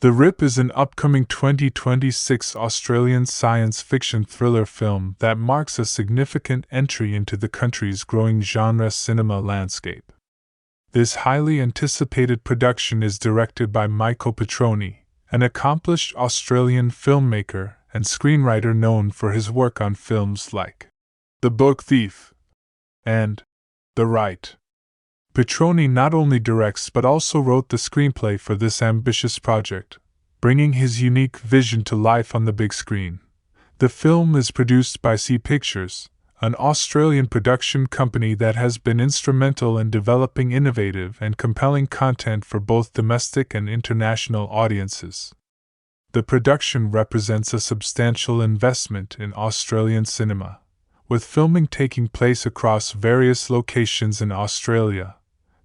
The Rip is an upcoming 2026 Australian science fiction thriller film that marks a significant entry into the country's growing genre cinema landscape. This highly anticipated production is directed by Michael Petroni, an accomplished Australian filmmaker and screenwriter known for his work on films like The Book Thief and The Right. Petroni not only directs but also wrote the screenplay for this ambitious project, bringing his unique vision to life on the big screen. The film is produced by Sea Pictures, an Australian production company that has been instrumental in developing innovative and compelling content for both domestic and international audiences. The production represents a substantial investment in Australian cinema, with filming taking place across various locations in Australia,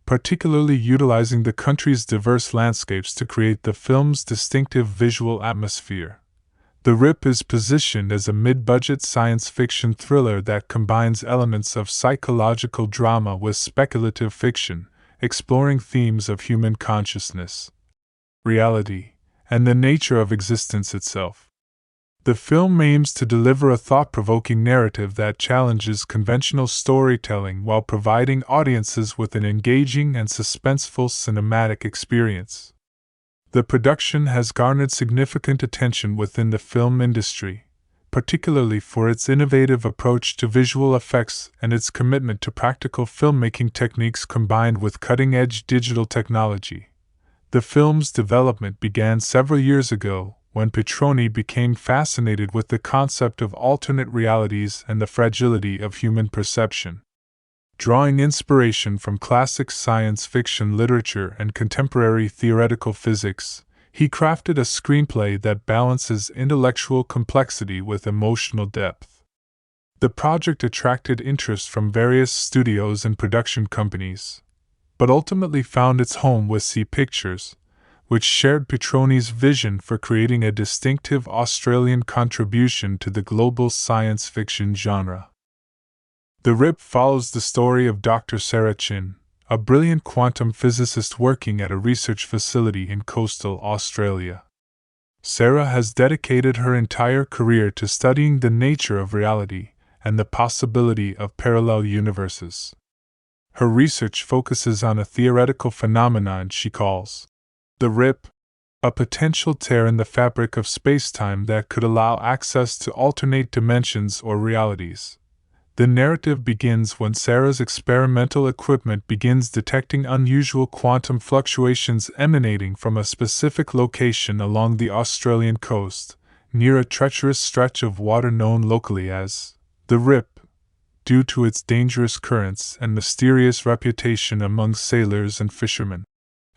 particularly utilizing the country's diverse landscapes to create the film's distinctive visual atmosphere. The Rip is positioned as a mid-budget science fiction thriller that combines elements of psychological drama with speculative fiction, exploring themes of human consciousness, reality, and the nature of existence itself. The film aims to deliver a thought-provoking narrative that challenges conventional storytelling while providing audiences with an engaging and suspenseful cinematic experience. The production has garnered significant attention within the film industry, particularly for its innovative approach to visual effects and its commitment to practical filmmaking techniques combined with cutting-edge digital technology. The film's development began several years ago, when Petroni became fascinated with the concept of alternate realities and the fragility of human perception. Drawing inspiration from classic science fiction literature and contemporary theoretical physics, he crafted a screenplay that balances intellectual complexity with emotional depth. The project attracted interest from various studios and production companies, but ultimately found its home with Sea Pictures, which shared Petroni's vision for creating a distinctive Australian contribution to the global science fiction genre. The Rip follows the story of Dr. Sarah Chin, a brilliant quantum physicist working at a research facility in coastal Australia. Sarah has dedicated her entire career to studying the nature of reality and the possibility of parallel universes. Her research focuses on a theoretical phenomenon she calls the Rip, a potential tear in the fabric of space-time that could allow access to alternate dimensions or realities. The narrative begins when Sarah's experimental equipment begins detecting unusual quantum fluctuations emanating from a specific location along the Australian coast, near a treacherous stretch of water known locally as the Rip, due to its dangerous currents and mysterious reputation among sailors and fishermen.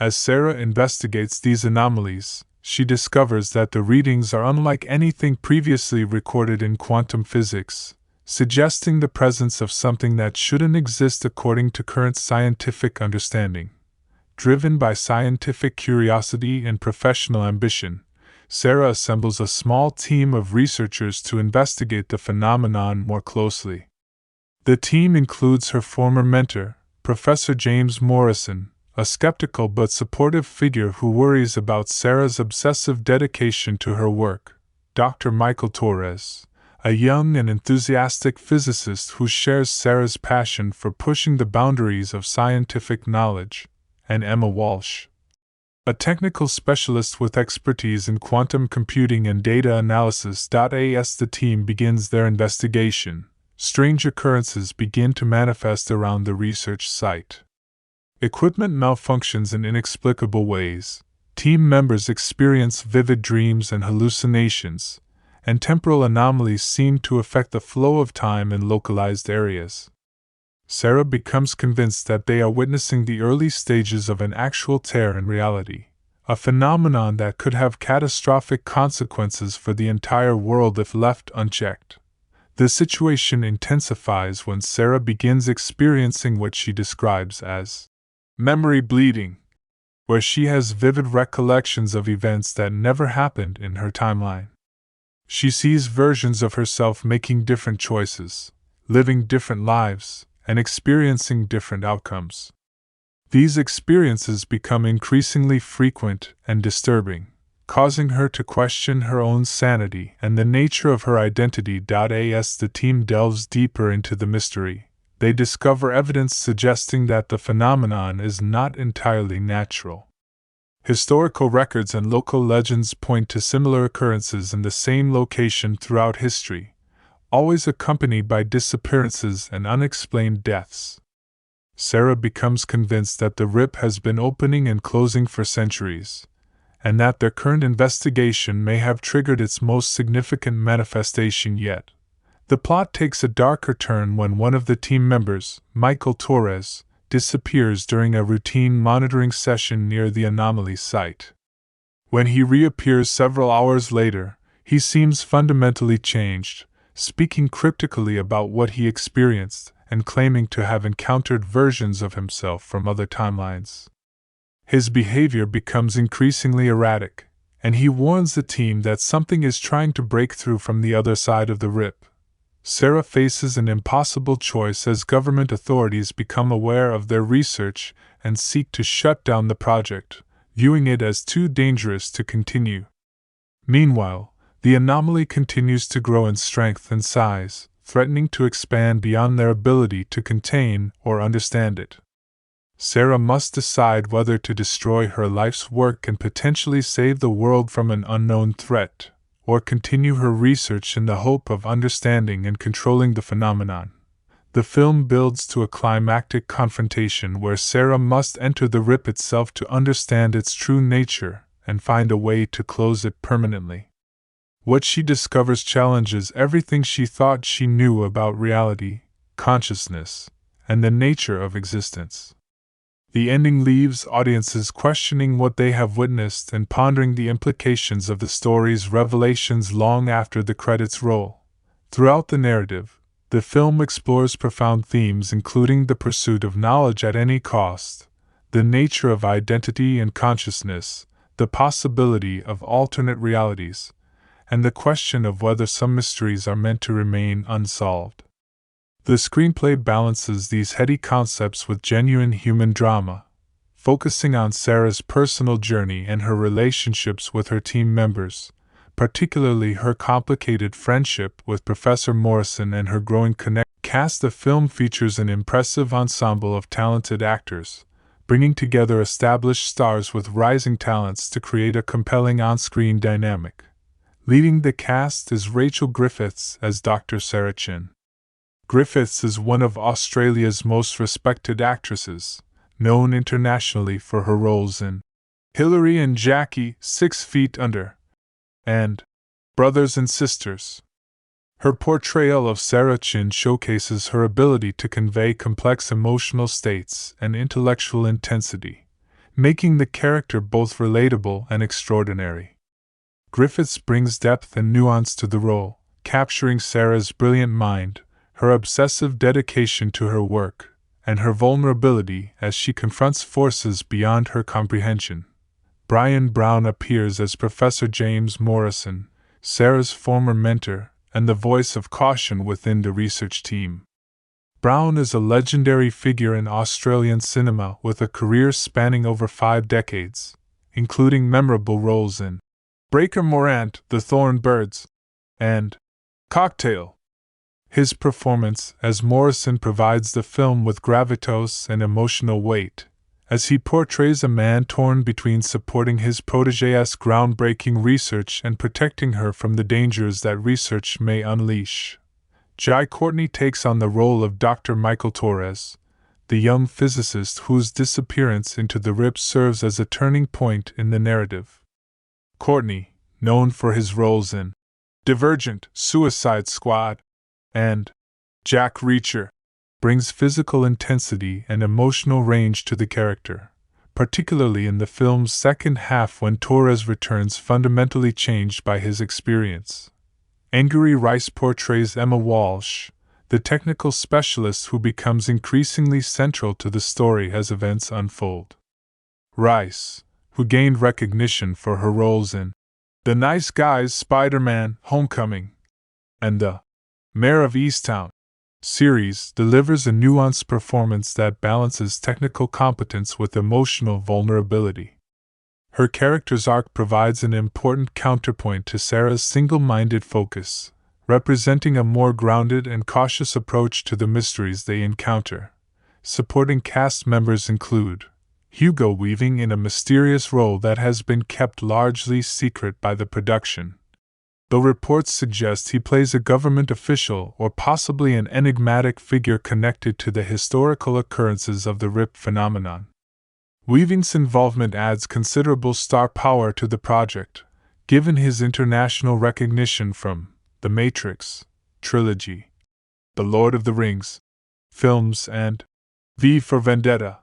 As Sarah investigates these anomalies, she discovers that the readings are unlike anything previously recorded in quantum physics, suggesting the presence of something that shouldn't exist according to current scientific understanding. Driven by scientific curiosity and professional ambition, Sarah assembles a small team of researchers to investigate the phenomenon more closely. The team includes her former mentor, Professor James Morrison, a skeptical but supportive figure who worries about Sarah's obsessive dedication to her work, Dr. Michael Torres, a young and enthusiastic physicist who shares Sarah's passion for pushing the boundaries of scientific knowledge, and Emma Walsh, a technical specialist with expertise in quantum computing and data analysis. As the team begins their investigation, strange occurrences begin to manifest around the research site. Equipment malfunctions in inexplicable ways, team members experience vivid dreams and hallucinations, and temporal anomalies seem to affect the flow of time in localized areas. Sarah becomes convinced that they are witnessing the early stages of an actual tear in reality, a phenomenon that could have catastrophic consequences for the entire world if left unchecked. The situation intensifies when Sarah begins experiencing what she describes as memory bleeding, where she has vivid recollections of events that never happened in her timeline. She sees versions of herself making different choices, living different lives, and experiencing different outcomes. These experiences become increasingly frequent and disturbing, causing her to question her own sanity and the nature of her identity. As the team delves deeper into the mystery, they discover evidence suggesting that the phenomenon is not entirely natural. Historical records and local legends point to similar occurrences in the same location throughout history, always accompanied by disappearances and unexplained deaths. Sarah becomes convinced that the rip has been opening and closing for centuries, and that their current investigation may have triggered its most significant manifestation yet. The plot takes a darker turn when one of the team members, Michael Torres, disappears during a routine monitoring session near the anomaly site. When he reappears several hours later, he seems fundamentally changed, speaking cryptically about what he experienced and claiming to have encountered versions of himself from other timelines. His behavior becomes increasingly erratic, and he warns the team that something is trying to break through from the other side of the rip. Sarah faces an impossible choice as government authorities become aware of their research and seek to shut down the project, viewing it as too dangerous to continue. Meanwhile, the anomaly continues to grow in strength and size, threatening to expand beyond their ability to contain or understand it. Sarah must decide whether to destroy her life's work and potentially save the world from an unknown threat, or continue her research in the hope of understanding and controlling the phenomenon. The film builds to a climactic confrontation where Sarah must enter the rip itself to understand its true nature and find a way to close it permanently. What she discovers challenges everything she thought she knew about reality, consciousness, and the nature of existence. The ending leaves audiences questioning what they have witnessed and pondering the implications of the story's revelations long after the credits roll. Throughout the narrative, the film explores profound themes including the pursuit of knowledge at any cost, the nature of identity and consciousness, the possibility of alternate realities, and the question of whether some mysteries are meant to remain unsolved. The screenplay balances these heady concepts with genuine human drama, focusing on Sarah's personal journey and her relationships with her team members, particularly her complicated friendship with Professor Morrison and her growing connection. The film features an impressive ensemble of talented actors, bringing together established stars with rising talents to create a compelling on-screen dynamic. Leading the cast is Rachel Griffiths as Dr. Sarah Chin. Griffiths is one of Australia's most respected actresses, known internationally for her roles in Hilary and Jackie, 6 Feet Under, and Brothers and Sisters. Her portrayal of Sarah Chin showcases her ability to convey complex emotional states and intellectual intensity, making the character both relatable and extraordinary. Griffiths brings depth and nuance to the role, capturing Sarah's brilliant mind, her obsessive dedication to her work, and her vulnerability as she confronts forces beyond her comprehension. Brian Brown appears as Professor James Morrison, Sarah's former mentor, and the voice of caution within the research team. Brown is a legendary figure in Australian cinema with a career spanning over 5 decades, including memorable roles in Breaker Morant, The Thorn Birds, and Cocktail. His performance as Morrison provides the film with gravitas and emotional weight, as he portrays a man torn between supporting his protégé's groundbreaking research and protecting her from the dangers that research may unleash. Jai Courtney takes on the role of Dr. Michael Torres, the young physicist whose disappearance into the rip serves as a turning point in the narrative. Courtney, known for his roles in Divergent, Suicide Squad, and Jack Reacher, brings physical intensity and emotional range to the character, particularly in the film's second half when Torres returns fundamentally changed by his experience. Angourie Rice portrays Emma Walsh, the technical specialist who becomes increasingly central to the story as events unfold. Rice, who gained recognition for her roles in The Nice Guys, Spider-Man: Homecoming, and the Mayor of Easttown series, delivers a nuanced performance that balances technical competence with emotional vulnerability. Her character's arc provides an important counterpoint to Sarah's single-minded focus, representing a more grounded and cautious approach to the mysteries they encounter. Supporting cast members include Hugo Weaving in a mysterious role that has been kept largely secret by the production, though reports suggest he plays a government official or possibly an enigmatic figure connected to the historical occurrences of the RIP phenomenon. Weaving's involvement adds considerable star power to the project, given his international recognition from The Matrix trilogy, The Lord of the Rings films, and V for Vendetta.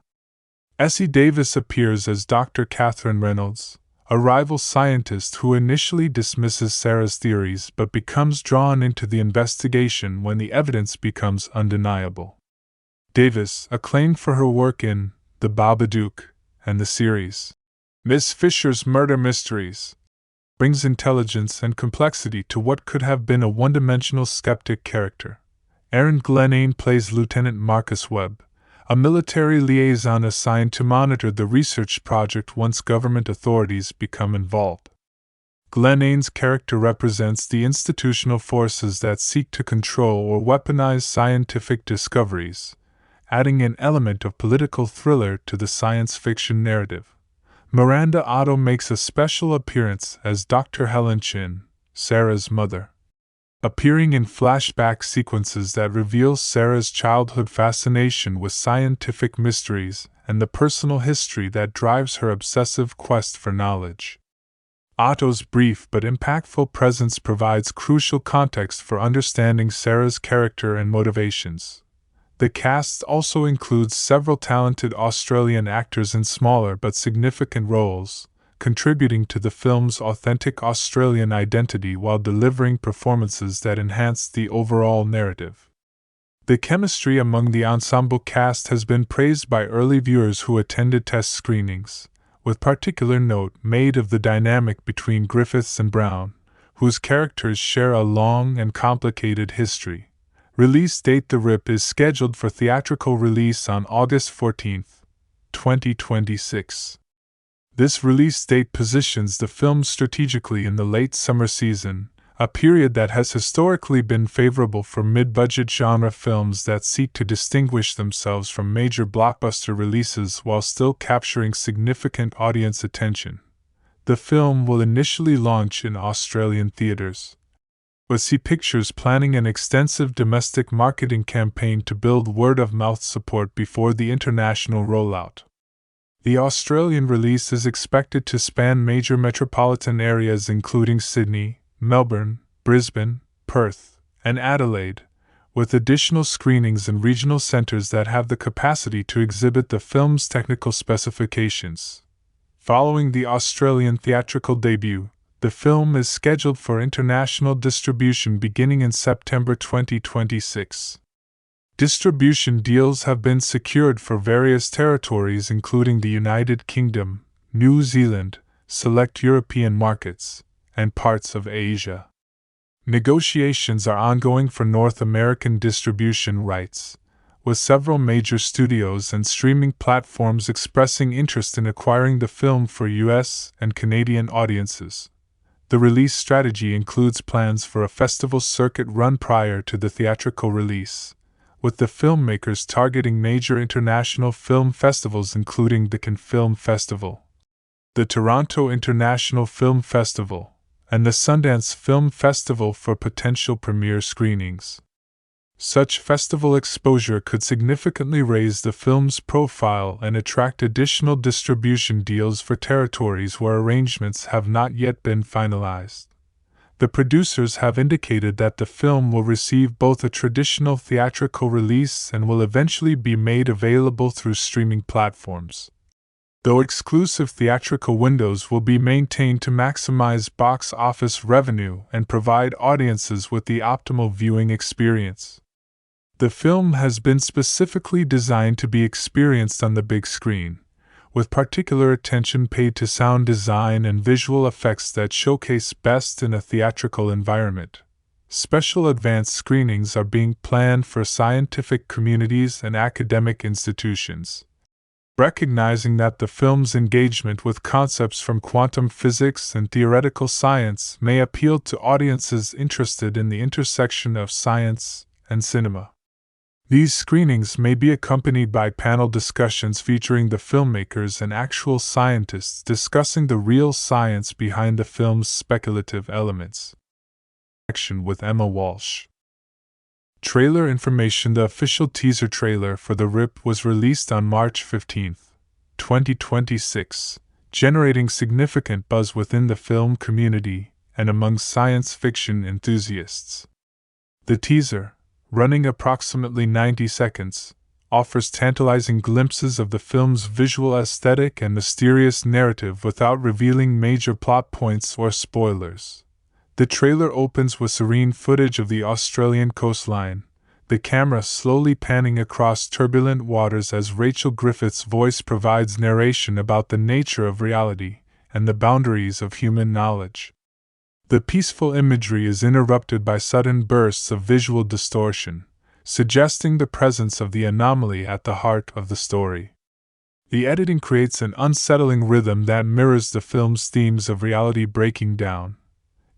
Essie Davis appears as Dr. Catherine Reynolds, a rival scientist who initially dismisses Sarah's theories but becomes drawn into the investigation when the evidence becomes undeniable. Davis, acclaimed for her work in The Babadook and the series Miss Fisher's Murder Mysteries, brings intelligence and complexity to what could have been a one-dimensional skeptic character. Aaron Glenane plays Lieutenant Marcus Webb, a military liaison assigned to monitor the research project once government authorities become involved. Glenane's character represents the institutional forces that seek to control or weaponize scientific discoveries, adding an element of political thriller to the science fiction narrative. Miranda Otto makes a special appearance as Dr. Helen Chin, Sarah's mother, appearing in flashback sequences that reveal Sarah's childhood fascination with scientific mysteries and the personal history that drives her obsessive quest for knowledge. Otto's brief but impactful presence provides crucial context for understanding Sarah's character and motivations. The cast also includes several talented Australian actors in smaller but significant roles, contributing to the film's authentic Australian identity while delivering performances that enhance the overall narrative. The chemistry among the ensemble cast has been praised by early viewers who attended test screenings, with particular note made of the dynamic between Griffiths and Brown, whose characters share a long and complicated history. Release date: The RIP is scheduled for theatrical release on August 14, 2026. This release date positions the film strategically in the late summer season, a period that has historically been favorable for mid-budget genre films that seek to distinguish themselves from major blockbuster releases while still capturing significant audience attention. The film will initially launch in Australian theaters, with C Pictures planning an extensive domestic marketing campaign to build word-of-mouth support before the international rollout. The Australian release is expected to span major metropolitan areas including Sydney, Melbourne, Brisbane, Perth, and Adelaide, with additional screenings in regional centres that have the capacity to exhibit the film's technical specifications. Following the Australian theatrical debut, the film is scheduled for international distribution beginning in September 2026. Distribution deals have been secured for various territories including the United Kingdom, New Zealand, select European markets, and parts of Asia. Negotiations are ongoing for North American distribution rights, with several major studios and streaming platforms expressing interest in acquiring the film for US and Canadian audiences. The release strategy includes plans for a festival circuit run prior to the theatrical release, with the filmmakers targeting major international film festivals including the Cannes Film Festival, the Toronto International Film Festival, and the Sundance Film Festival for potential premiere screenings. Such festival exposure could significantly raise the film's profile and attract additional distribution deals for territories where arrangements have not yet been finalized. The producers have indicated that the film will receive both a traditional theatrical release and will eventually be made available through streaming platforms, though exclusive theatrical windows will be maintained to maximize box office revenue and provide audiences with the optimal viewing experience. The film has been specifically designed to be experienced on the big screen, with particular attention paid to sound design and visual effects that showcase best in a theatrical environment. Special advanced screenings are being planned for scientific communities and academic institutions. Recognizing that the film's engagement with concepts from quantum physics and theoretical science may appeal to audiences interested in the intersection of science and cinema. These screenings may be accompanied by panel discussions featuring the filmmakers and actual scientists discussing the real science behind the film's speculative elements. Action with Emma Walsh. Trailer information. The official teaser trailer for The Rip was released on March 15, 2026, generating significant buzz within the film community and among science fiction enthusiasts. The teaser, running approximately 90 seconds, offers tantalizing glimpses of the film's visual aesthetic and mysterious narrative without revealing major plot points or spoilers. The trailer opens with serene footage of the Australian coastline, the camera slowly panning across turbulent waters as Rachel Griffith's voice provides narration about the nature of reality and the boundaries of human knowledge. The peaceful imagery is interrupted by sudden bursts of visual distortion, suggesting the presence of the anomaly at the heart of the story. The editing creates an unsettling rhythm that mirrors the film's themes of reality breaking down.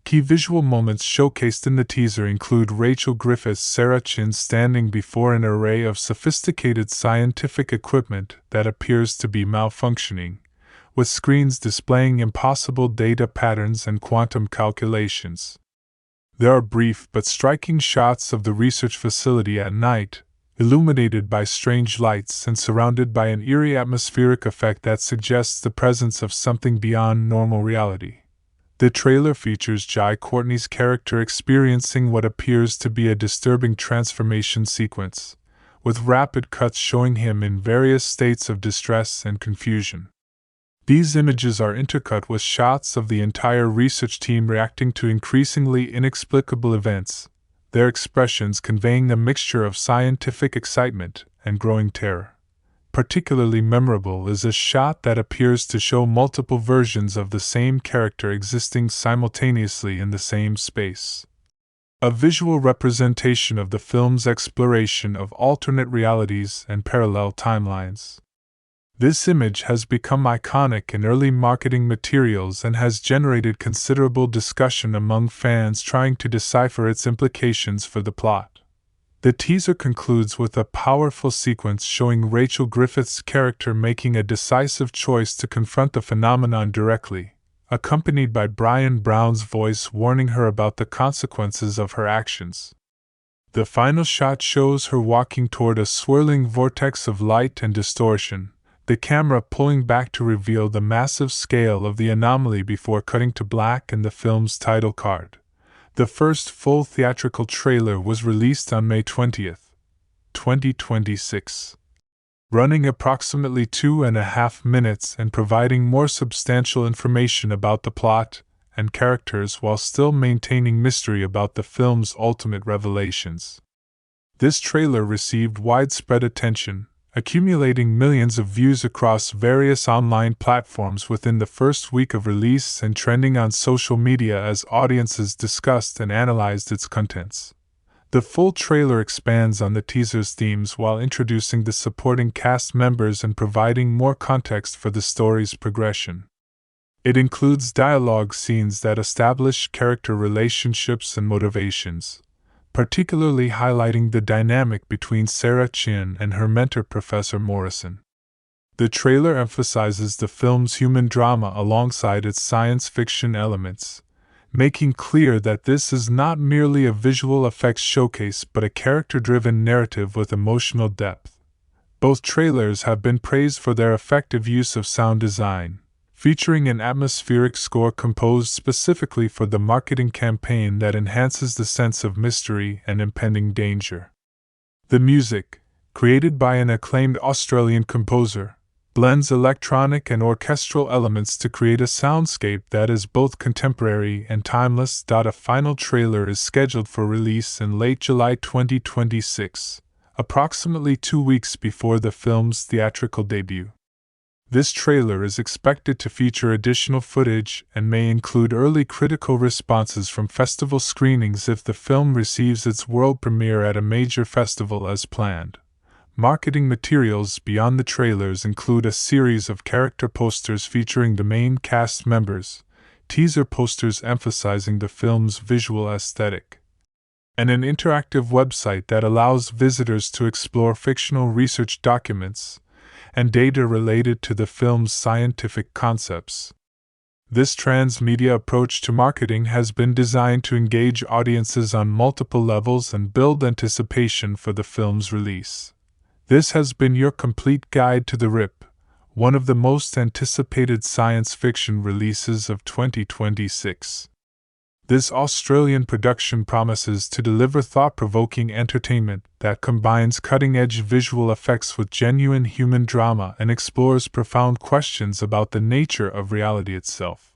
Key visual moments showcased in the teaser include Rachel Griffith's Sarah Chin standing before an array of sophisticated scientific equipment that appears to be malfunctioning, with screens displaying impossible data patterns and quantum calculations. There are brief but striking shots of the research facility at night, illuminated by strange lights and surrounded by an eerie atmospheric effect that suggests the presence of something beyond normal reality. The trailer features Jai Courtney's character experiencing what appears to be a disturbing transformation sequence, with rapid cuts showing him in various states of distress and confusion. These images are intercut with shots of the entire research team reacting to increasingly inexplicable events, their expressions conveying a mixture of scientific excitement and growing terror. Particularly memorable is a shot that appears to show multiple versions of the same character existing simultaneously in the same space. A visual representation of the film's exploration of alternate realities and parallel timelines. This image has become iconic in early marketing materials and has generated considerable discussion among fans trying to decipher its implications for the plot. The teaser concludes with a powerful sequence showing Rachel Griffith's character making a decisive choice to confront the phenomenon directly, accompanied by Brian Brown's voice warning her about the consequences of her actions. The final shot shows her walking toward a swirling vortex of light and distortion, the camera pulling back to reveal the massive scale of the anomaly before cutting to black and the film's title card. The first full theatrical trailer was released on May 20, 2026, running approximately 2.5 minutes and providing more substantial information about the plot and characters while still maintaining mystery about the film's ultimate revelations. This trailer received widespread attention, accumulating millions of views across various online platforms within the first week of release and trending on social media as audiences discussed and analyzed its contents. The full trailer expands on the teaser's themes while introducing the supporting cast members and providing more context for the story's progression. It includes dialogue scenes that establish character relationships and motivations, particularly highlighting the dynamic between Sarah Chin and her mentor Professor Morrison. The trailer emphasizes the film's human drama alongside its science fiction elements, making clear that this is not merely a visual effects showcase but a character-driven narrative with emotional depth. Both trailers have been praised for their effective use of sound design, featuring an atmospheric score composed specifically for the marketing campaign that enhances the sense of mystery and impending danger. The music, created by an acclaimed Australian composer, blends electronic and orchestral elements to create a soundscape that is both contemporary and timeless. A final trailer is scheduled for release in late July 2026, approximately 2 weeks before the film's theatrical debut. This trailer is expected to feature additional footage and may include early critical responses from festival screenings if the film receives its world premiere at a major festival as planned. Marketing materials beyond the trailers include a series of character posters featuring the main cast members, teaser posters emphasizing the film's visual aesthetic, and an interactive website that allows visitors to explore fictional research documents and data related to the film's scientific concepts. This transmedia approach to marketing has been designed to engage audiences on multiple levels and build anticipation for the film's release. This has been your complete guide to The Rip, one of the most anticipated science fiction releases of 2026. This Australian production promises to deliver thought-provoking entertainment that combines cutting-edge visual effects with genuine human drama and explores profound questions about the nature of reality itself.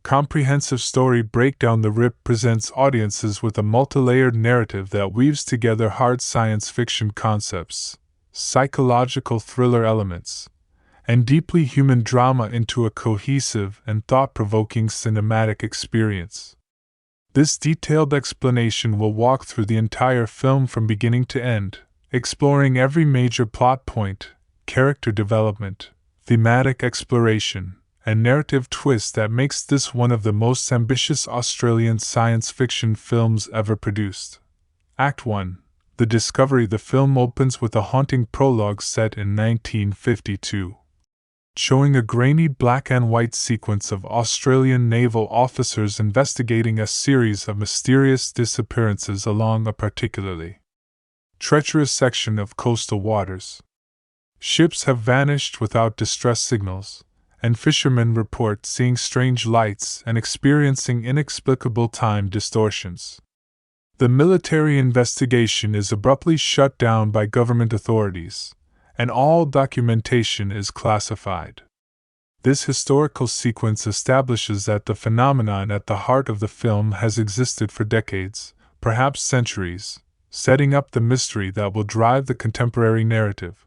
Comprehensive Story Breakdown: The Rip presents audiences with a multi-layered narrative that weaves together hard science fiction concepts, psychological thriller elements, and deeply human drama into a cohesive and thought-provoking cinematic experience. This detailed explanation will walk through the entire film from beginning to end, exploring every major plot point, character development, thematic exploration, and narrative twist that makes this one of the most ambitious Australian science fiction films ever produced. Act 1. The Discovery. The film opens with a haunting prologue set in 1952. Showing a grainy black and white sequence of Australian naval officers investigating a series of mysterious disappearances along a particularly treacherous section of coastal waters. Ships have vanished without distress signals, and fishermen report seeing strange lights and experiencing inexplicable time distortions. The military investigation is abruptly shut down by government authorities, and all documentation is classified. This historical sequence establishes that the phenomenon at the heart of the film has existed for decades, perhaps centuries, setting up the mystery that will drive the contemporary narrative.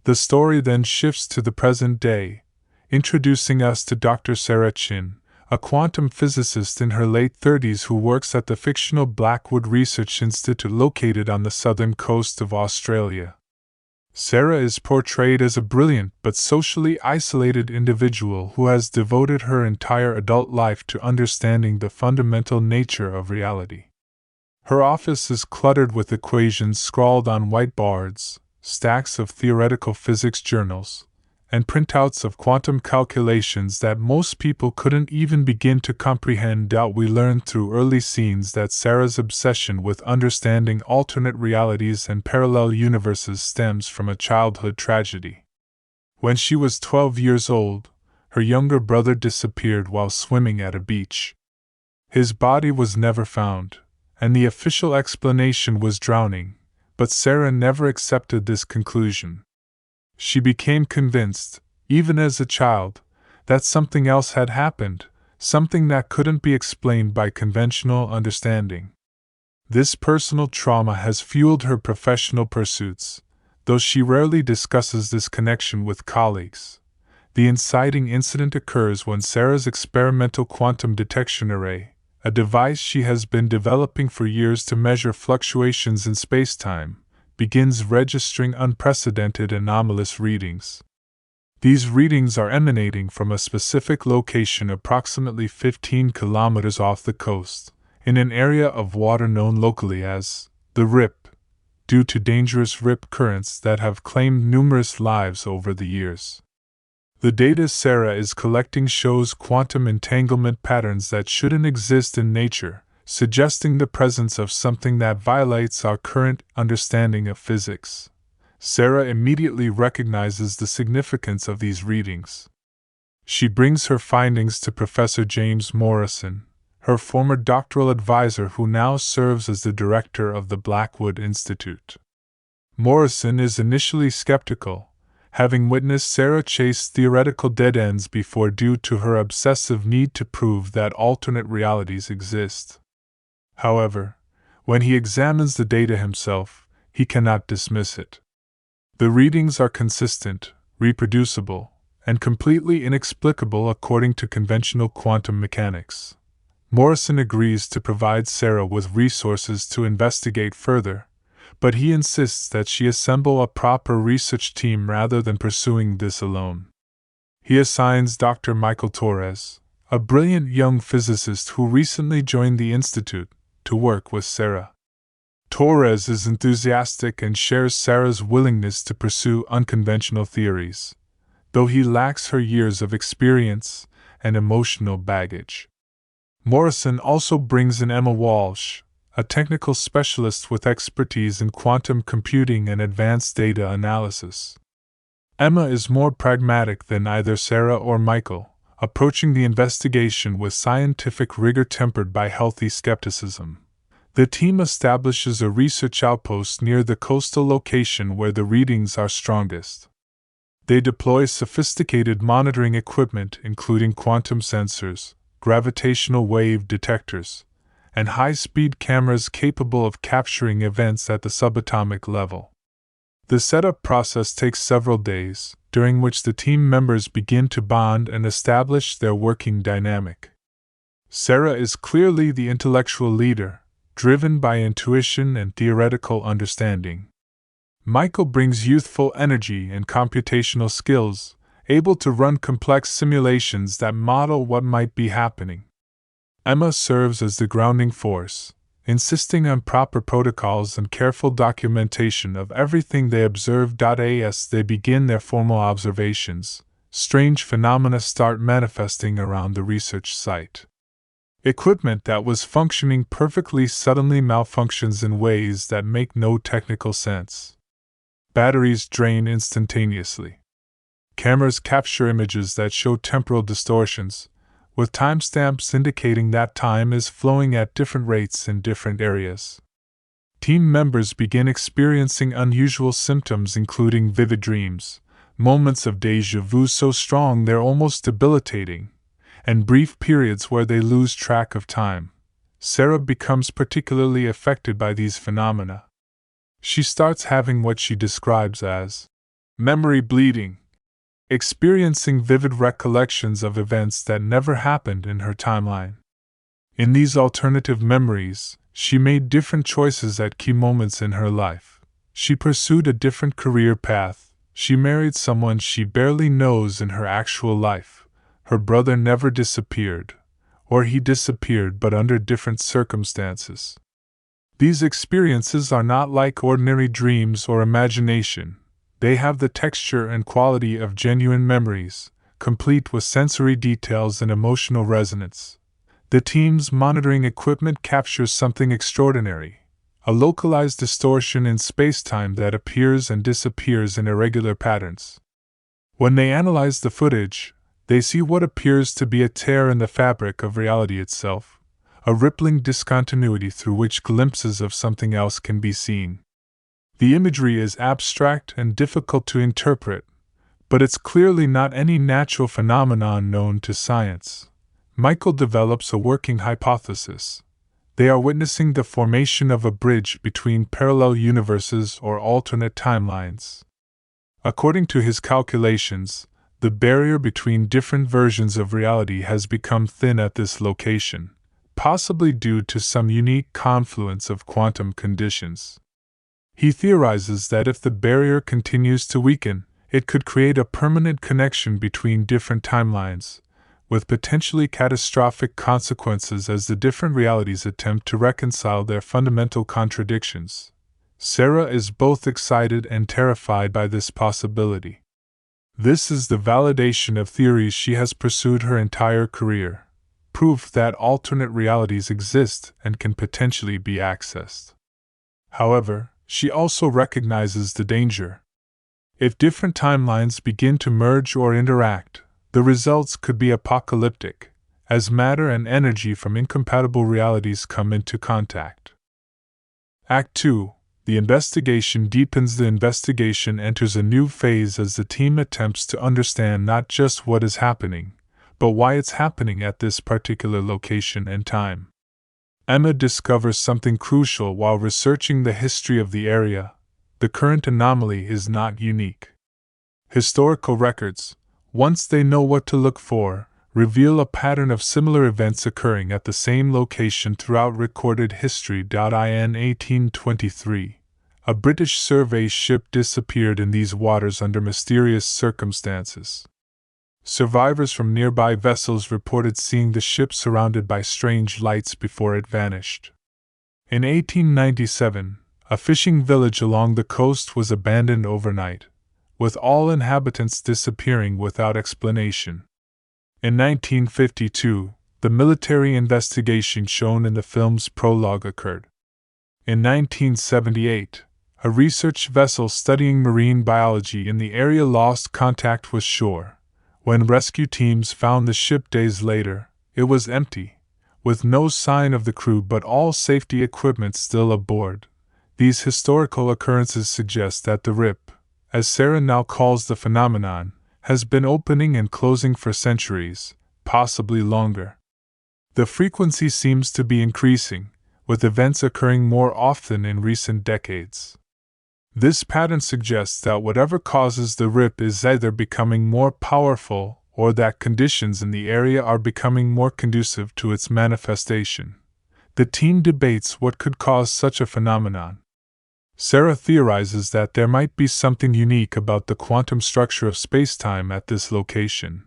The story then shifts to the present day, introducing us to Dr. Sarah Chin, a quantum physicist in her late 30s who works at the fictional Blackwood Research Institute located on the southern coast of Australia. Sarah is portrayed as a brilliant but socially isolated individual who has devoted her entire adult life to understanding the fundamental nature of reality. Her office is cluttered with equations scrawled on whiteboards, stacks of theoretical physics journals, and printouts of quantum calculations that most people couldn't even begin to comprehend. We learn through early scenes that Sarah's obsession with understanding alternate realities and parallel universes stems from a childhood tragedy. When she was 12 years old, her younger brother disappeared while swimming at a beach. His body was never found, and the official explanation was drowning, but Sarah never accepted this conclusion. She became convinced, even as a child, that something else had happened, something that couldn't be explained by conventional understanding. This personal trauma has fueled her professional pursuits, though she rarely discusses this connection with colleagues. The inciting incident occurs when Sarah's experimental quantum detection array, a device she has been developing for years to measure fluctuations in spacetime, begins registering unprecedented anomalous readings. These readings are emanating from a specific location approximately 15 kilometers off the coast, in an area of water known locally as the Rip, due to dangerous rip currents that have claimed numerous lives over the years. The data Sarah is collecting shows quantum entanglement patterns that shouldn't exist in nature, suggesting the presence of something that violates our current understanding of physics. Sarah immediately recognizes the significance of these readings. She brings her findings to Professor James Morrison, her former doctoral advisor who now serves as the director of the Blackwood Institute. Morrison is initially skeptical, having witnessed Sarah chase theoretical dead ends before due to her obsessive need to prove that alternate realities exist. However, when he examines the data himself, he cannot dismiss it. The readings are consistent, reproducible, and completely inexplicable according to conventional quantum mechanics. Morrison agrees to provide Sarah with resources to investigate further, but he insists that she assemble a proper research team rather than pursuing this alone. He assigns Dr. Michael Torres, a brilliant young physicist who recently joined the Institute, to work with Sarah. Torres is enthusiastic and shares Sarah's willingness to pursue unconventional theories, though he lacks her years of experience and emotional baggage. Morrison also brings in Emma Walsh, a technical specialist with expertise in quantum computing and advanced data analysis. Emma is more pragmatic than either Sarah or Michael, approaching the investigation with scientific rigor tempered by healthy skepticism. The team establishes a research outpost near the coastal location where the readings are strongest. They deploy sophisticated monitoring equipment including quantum sensors, gravitational wave detectors, and high-speed cameras capable of capturing events at the subatomic level. The setup process takes several days, during which the team members begin to bond and establish their working dynamic. Sarah is clearly the intellectual leader, driven by intuition and theoretical understanding. Michael brings youthful energy and computational skills, able to run complex simulations that model what might be happening. Emma serves as the grounding force, insisting on proper protocols and careful documentation of everything they observe. As they begin their formal observations, strange phenomena start manifesting around the research site. Equipment that was functioning perfectly suddenly malfunctions in ways that make no technical sense. Batteries drain instantaneously. Cameras capture images that show temporal distortions, with timestamps indicating that time is flowing at different rates in different areas. Team members begin experiencing unusual symptoms including vivid dreams, moments of déjà vu so strong they're almost debilitating, and brief periods where they lose track of time. Sarah becomes particularly affected by these phenomena. She starts having what she describes as memory bleeding, experiencing vivid recollections of events that never happened in her timeline. In these alternative memories, she made different choices at key moments in her life. She pursued a different career path, she married someone she barely knows in her actual life. Her brother never disappeared, or he disappeared but under different circumstances. These experiences are not like ordinary dreams or imagination. They have the texture and quality of genuine memories, complete with sensory details and emotional resonance. The team's monitoring equipment captures something extraordinary, a localized distortion in space-time that appears and disappears in irregular patterns. When they analyze the footage, they see what appears to be a tear in the fabric of reality itself, a rippling discontinuity through which glimpses of something else can be seen. The imagery is abstract and difficult to interpret, but it's clearly not any natural phenomenon known to science. Michael develops a working hypothesis. They are witnessing the formation of a bridge between parallel universes or alternate timelines. According to his calculations, the barrier between different versions of reality has become thin at this location, possibly due to some unique confluence of quantum conditions. He theorizes that if the barrier continues to weaken, it could create a permanent connection between different timelines, with potentially catastrophic consequences as the different realities attempt to reconcile their fundamental contradictions. Sarah is both excited and terrified by this possibility. This is the validation of theories she has pursued her entire career, proof that alternate realities exist and can potentially be accessed. However, she also recognizes the danger. If different timelines begin to merge or interact, the results could be apocalyptic, as matter and energy from incompatible realities come into contact. Act 2. The investigation deepens. The investigation enters a new phase as the team attempts to understand not just what is happening, but why it's happening at this particular location and time. Emma discovers something crucial while researching the history of the area. The current anomaly is not unique. Historical records, once they know what to look for, reveal a pattern of similar events occurring at the same location throughout recorded history. In 1823, A British survey ship disappeared in these waters under mysterious circumstances. Survivors from nearby vessels reported seeing the ship surrounded by strange lights before it vanished. In 1897, a fishing village along the coast was abandoned overnight, with all inhabitants disappearing without explanation. In 1952, the military investigation shown in the film's prologue occurred. In 1978, a research vessel studying marine biology in the area lost contact with shore. When rescue teams found the ship days later, it was empty, with no sign of the crew but all safety equipment still aboard. These historical occurrences suggest that the rip, as Sarah now calls the phenomenon, has been opening and closing for centuries, possibly longer. The frequency seems to be increasing, with events occurring more often in recent decades. This pattern suggests that whatever causes the rip is either becoming more powerful or that conditions in the area are becoming more conducive to its manifestation. The team debates what could cause such a phenomenon. Sarah theorizes that there might be something unique about the quantum structure of spacetime at this location,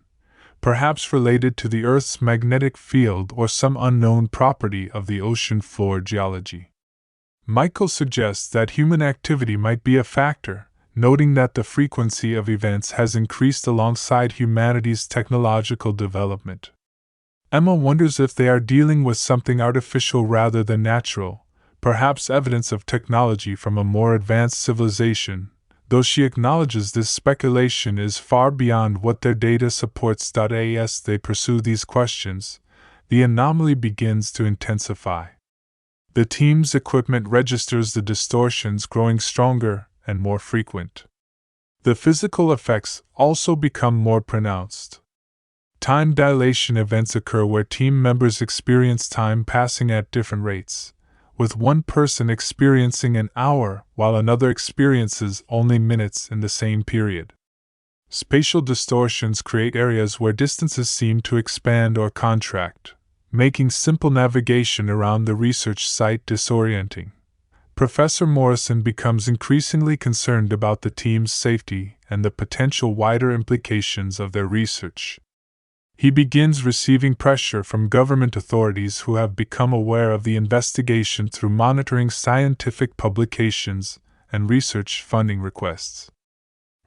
perhaps related to the Earth's magnetic field or some unknown property of the ocean floor geology. Michael suggests that human activity might be a factor, noting that the frequency of events has increased alongside humanity's technological development. Emma wonders if they are dealing with something artificial rather than natural, perhaps evidence of technology from a more advanced civilization, though she acknowledges this speculation is far beyond what their data supports. As they pursue these questions, the anomaly begins to intensify. The team's equipment registers the distortions growing stronger and more frequent. The physical effects also become more pronounced. Time dilation events occur where team members experience time passing at different rates, with one person experiencing an hour while another experiences only minutes in the same period. Spatial distortions create areas where distances seem to expand or contract, making simple navigation around the research site disorienting. Professor Morrison becomes increasingly concerned about the team's safety and the potential wider implications of their research. He begins receiving pressure from government authorities who have become aware of the investigation through monitoring scientific publications and research funding requests.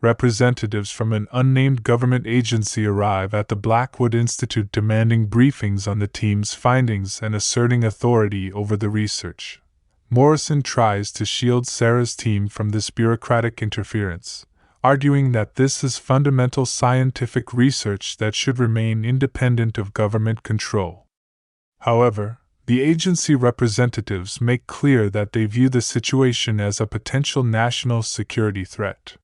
Representatives from an unnamed government agency arrive at the Blackwood Institute demanding briefings on the team's findings and asserting authority over the research. Morrison tries to shield Sarah's team from this bureaucratic interference, arguing that this is fundamental scientific research that should remain independent of government control. However, the agency representatives make clear that they view the situation as a potential national security threat.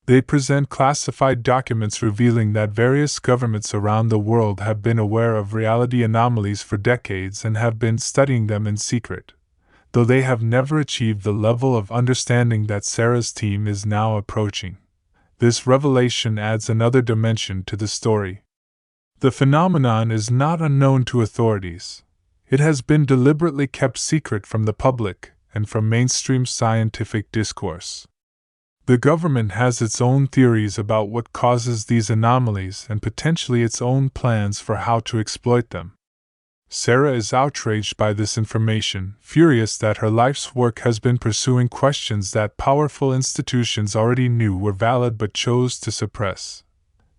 They present classified documents revealing that various governments around the world have been aware of reality anomalies for decades and have been studying them in secret, though they have never achieved the level of understanding that Sarah's team is now approaching. This revelation adds another dimension to the story. The phenomenon is not unknown to authorities. It has been deliberately kept secret from the public and from mainstream scientific discourse. The government has its own theories about what causes these anomalies and potentially its own plans for how to exploit them. Sarah is outraged by this information, furious that her life's work has been pursuing questions that powerful institutions already knew were valid but chose to suppress.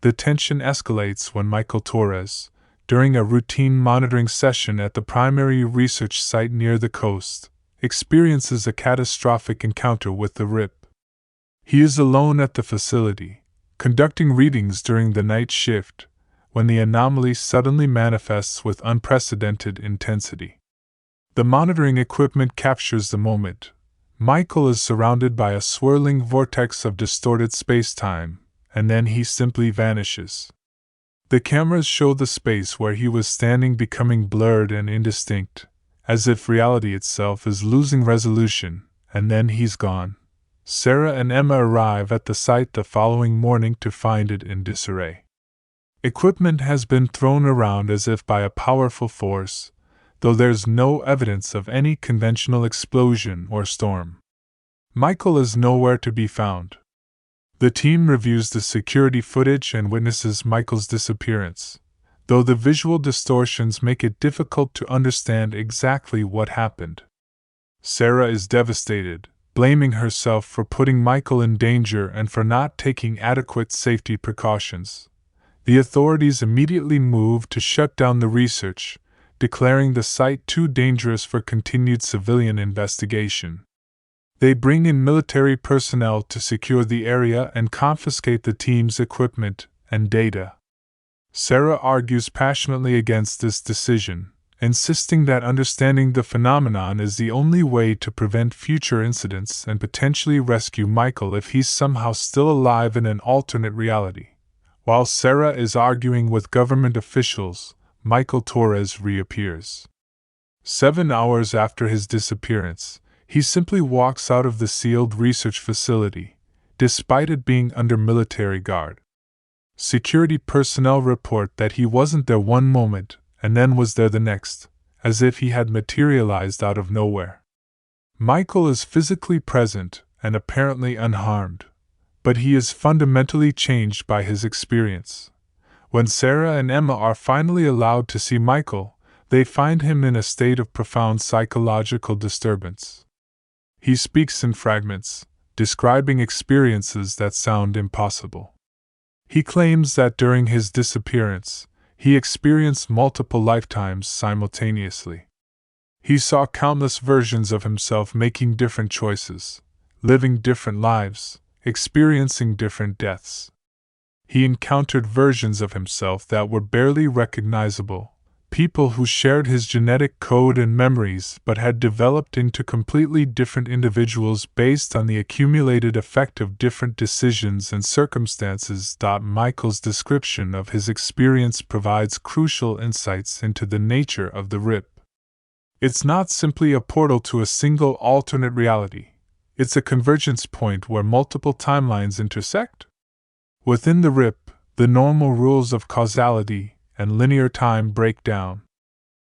The tension escalates when Michael Torres, during a routine monitoring session at the primary research site near the coast, experiences a catastrophic encounter with the RIP. He is alone at the facility, conducting readings during the night shift, when the anomaly suddenly manifests with unprecedented intensity. The monitoring equipment captures the moment. Michael is surrounded by a swirling vortex of distorted space-time, and then he simply vanishes. The cameras show the space where he was standing becoming blurred and indistinct, as if reality itself is losing resolution, and then he's gone. Sarah and Emma arrive at the site the following morning to find it in disarray. Equipment has been thrown around as if by a powerful force, though there's no evidence of any conventional explosion or storm. Michael is nowhere to be found. The team reviews the security footage and witnesses Michael's disappearance, though the visual distortions make it difficult to understand exactly what happened. Sarah is devastated, blaming herself for putting Michael in danger and for not taking adequate safety precautions. The authorities immediately move to shut down the research, declaring the site too dangerous for continued civilian investigation. They bring in military personnel to secure the area and confiscate the team's equipment and data. Sarah argues passionately against this decision, insisting that understanding the phenomenon is the only way to prevent future incidents and potentially rescue Michael if he's somehow still alive in an alternate reality. While Sarah is arguing with government officials, Michael Torres reappears. 7 hours after his disappearance, he simply walks out of the sealed research facility, despite it being under military guard. Security personnel report that he wasn't there one moment and then was there the next, as if he had materialized out of nowhere. Michael is physically present and apparently unharmed, but he is fundamentally changed by his experience. When Sarah and Emma are finally allowed to see Michael, they find him in a state of profound psychological disturbance. He speaks in fragments, describing experiences that sound impossible. He claims that during his disappearance, he experienced multiple lifetimes simultaneously. He saw countless versions of himself making different choices, living different lives, experiencing different deaths. He encountered versions of himself that were barely recognizable, people who shared his genetic code and memories but had developed into completely different individuals based on the accumulated effect of different decisions and circumstances. Michael's description of his experience provides crucial insights into the nature of the RIP. It's not simply a portal to a single alternate reality, it's a convergence point where multiple timelines intersect. Within the RIP, the normal rules of causality and linear time break down.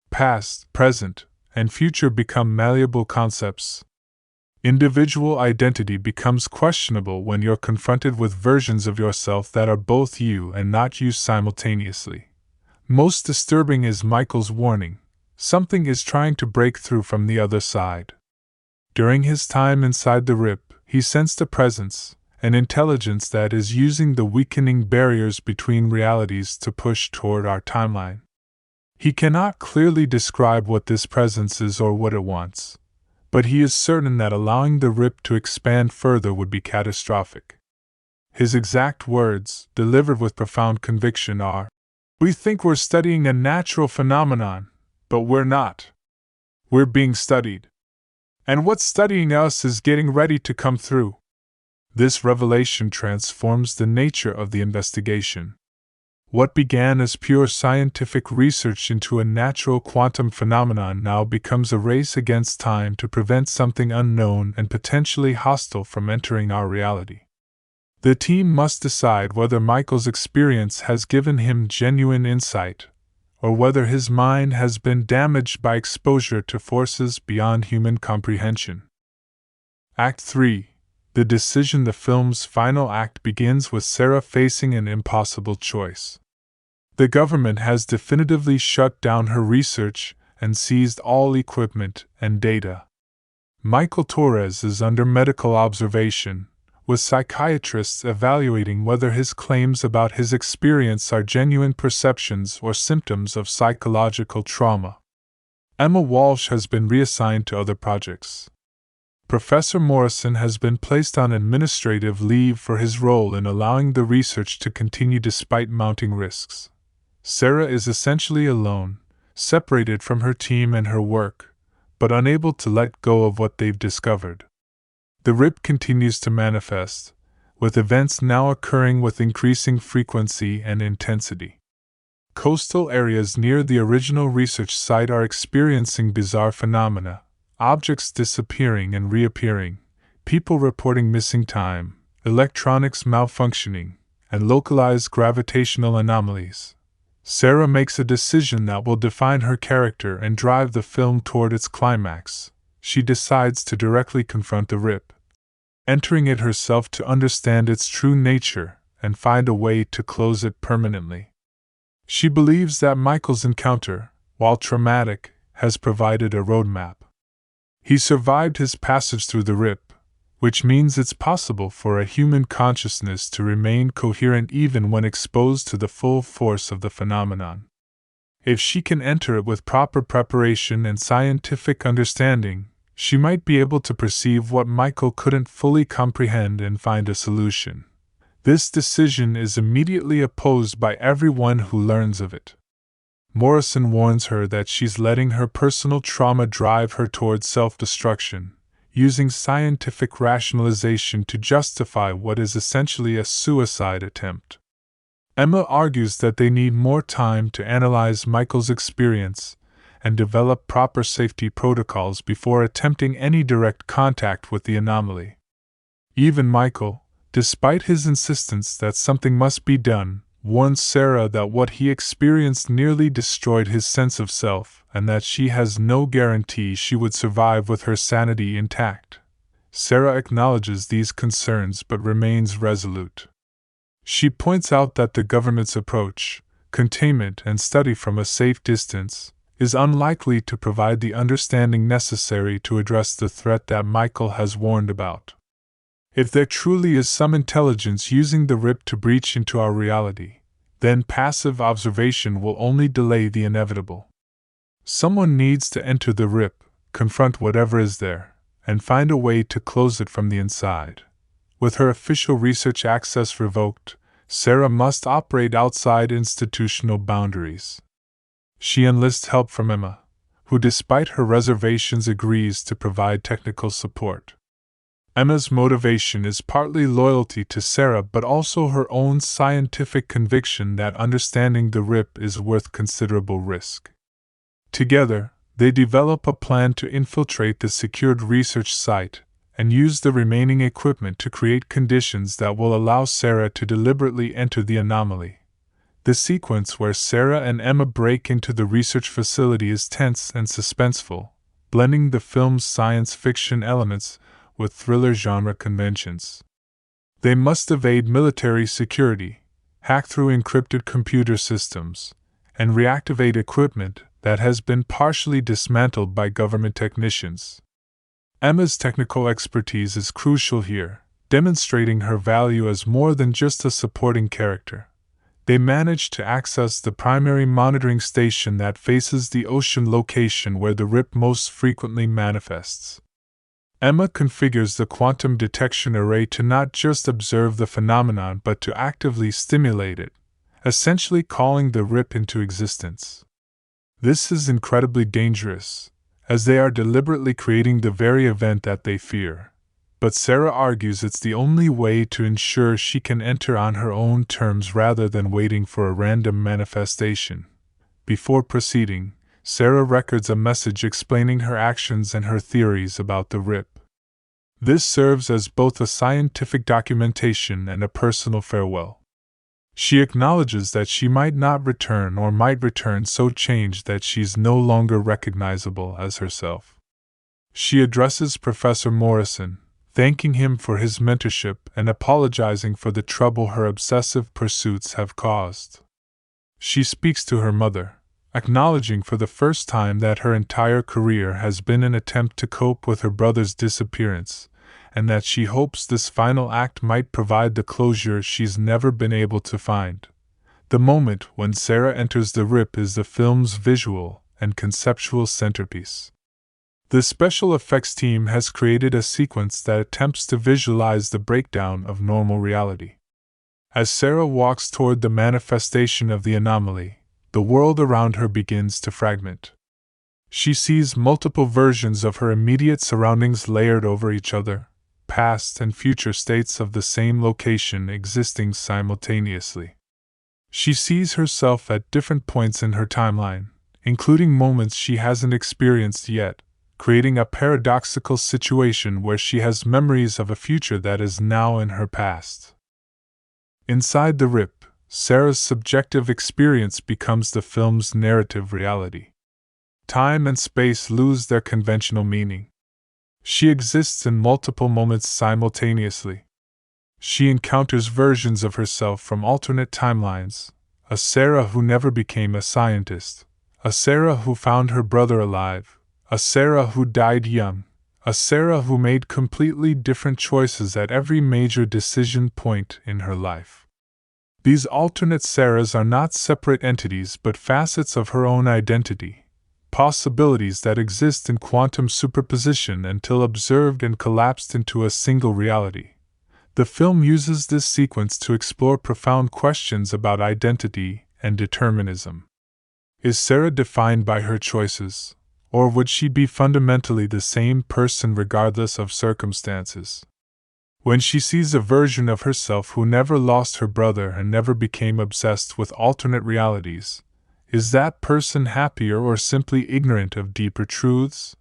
Past, present, and future become malleable concepts. Individual identity becomes questionable when you're confronted with versions of yourself that are both you and not you simultaneously. Most disturbing is Michael's warning: something is trying to break through from the other side. During his time inside the RIP, he sensed a presence, an intelligence that is using the weakening barriers between realities to push toward our timeline. He cannot clearly describe what this presence is or what it wants, but he is certain that allowing the RIP to expand further would be catastrophic. His exact words, delivered with profound conviction, are, "We think we're studying a natural phenomenon, but we're not. We're being studied. And what's studying us is getting ready to come through." This revelation transforms the nature of the investigation. What began as pure scientific research into a natural quantum phenomenon now becomes a race against time to prevent something unknown and potentially hostile from entering our reality. The team must decide whether Michael's experience has given him genuine insight, or whether his mind has been damaged by exposure to forces beyond human comprehension. Act 3. The decision. The film's final act begins with Sarah facing an impossible choice. The government has definitively shut down her research and seized all equipment and data. Michael Torres is under medical observation, with psychiatrists evaluating whether his claims about his experience are genuine perceptions or symptoms of psychological trauma. Emma Walsh has been reassigned to other projects. Professor Morrison has been placed on administrative leave for his role in allowing the research to continue despite mounting risks. Sarah is essentially alone, separated from her team and her work, but unable to let go of what they've discovered. The RIP continues to manifest, with events now occurring with increasing frequency and intensity. Coastal areas near the original research site are experiencing bizarre phenomena: objects disappearing and reappearing, people reporting missing time, electronics malfunctioning, and localized gravitational anomalies. Sarah makes a decision that will define her character and drive the film toward its climax. She decides to directly confront the RIP. entering it herself to understand its true nature and find a way to close it permanently. She believes that Michael's encounter, while traumatic, has provided a roadmap. He survived his passage through the rip, which means it's possible for a human consciousness to remain coherent even when exposed to the full force of the phenomenon. If she can enter it with proper preparation and scientific understanding, she might be able to perceive what Michael couldn't fully comprehend and find a solution. This decision is immediately opposed by everyone who learns of it. Morrison warns her that she's letting her personal trauma drive her towards self-destruction, using scientific rationalization to justify what is essentially a suicide attempt. Emma argues that they need more time to analyze Michael's experience and develop proper safety protocols before attempting any direct contact with the anomaly. Even Michael, despite his insistence that something must be done, warns Sarah that what he experienced nearly destroyed his sense of self and that she has no guarantee she would survive with her sanity intact. Sarah acknowledges these concerns but remains resolute. She points out that the government's approach, containment and study from a safe distance, is unlikely to provide the understanding necessary to address the threat that Michael has warned about. If there truly is some intelligence using the rip to breach into our reality, then passive observation will only delay the inevitable. Someone needs to enter the rip, confront whatever is there, and find a way to close it from the inside. With her official research access revoked, Sarah must operate outside institutional boundaries. She enlists help from Emma, who despite her reservations agrees to provide technical support. Emma's motivation is partly loyalty to Sarah but also her own scientific conviction that understanding the rip is worth considerable risk. Together, they develop a plan to infiltrate the secured research site and use the remaining equipment to create conditions that will allow Sarah to deliberately enter the anomaly. The sequence where Sarah and Emma break into the research facility is tense and suspenseful, blending the film's science fiction elements with thriller genre conventions. They must evade military security, hack through encrypted computer systems, and reactivate equipment that has been partially dismantled by government technicians. Emma's technical expertise is crucial here, demonstrating her value as more than just a supporting character. They manage to access the primary monitoring station that faces the ocean location where the rip most frequently manifests. Emma configures the quantum detection array to not just observe the phenomenon but to actively stimulate it, essentially calling the rip into existence. This is incredibly dangerous, as they are deliberately creating the very event that they fear. But Sarah argues it's the only way to ensure she can enter on her own terms rather than waiting for a random manifestation. Before proceeding, Sarah records a message explaining her actions and her theories about the rip. This serves as both a scientific documentation and a personal farewell. She acknowledges that she might not return or might return so changed that she's no longer recognizable as herself. She addresses Professor Morrison, thanking him for his mentorship and apologizing for the trouble her obsessive pursuits have caused. She speaks to her mother, acknowledging for the first time that her entire career has been an attempt to cope with her brother's disappearance, and that she hopes this final act might provide the closure she's never been able to find. The moment when Sarah enters the rip is the film's visual and conceptual centerpiece. The special effects team has created a sequence that attempts to visualize the breakdown of normal reality. As Sarah walks toward the manifestation of the anomaly, the world around her begins to fragment. She sees multiple versions of her immediate surroundings layered over each other, past and future states of the same location existing simultaneously. She sees herself at different points in her timeline, including moments she hasn't experienced yet, creating a paradoxical situation where she has memories of a future that is now in her past. Inside the rip, Sarah's subjective experience becomes the film's narrative reality. Time and space lose their conventional meaning. She exists in multiple moments simultaneously. She encounters versions of herself from alternate timelines: a Sarah who never became a scientist, a Sarah who found her brother alive, a Sarah who died young, a Sarah who made completely different choices at every major decision point in her life. These alternate Sarahs are not separate entities but facets of her own identity, possibilities that exist in quantum superposition until observed and collapsed into a single reality. The film uses this sequence to explore profound questions about identity and determinism. Is Sarah defined by her choices, or would she be fundamentally the same person regardless of circumstances? When she sees a version of herself who never lost her brother and never became obsessed with alternate realities, is that person happier or simply ignorant of deeper truths?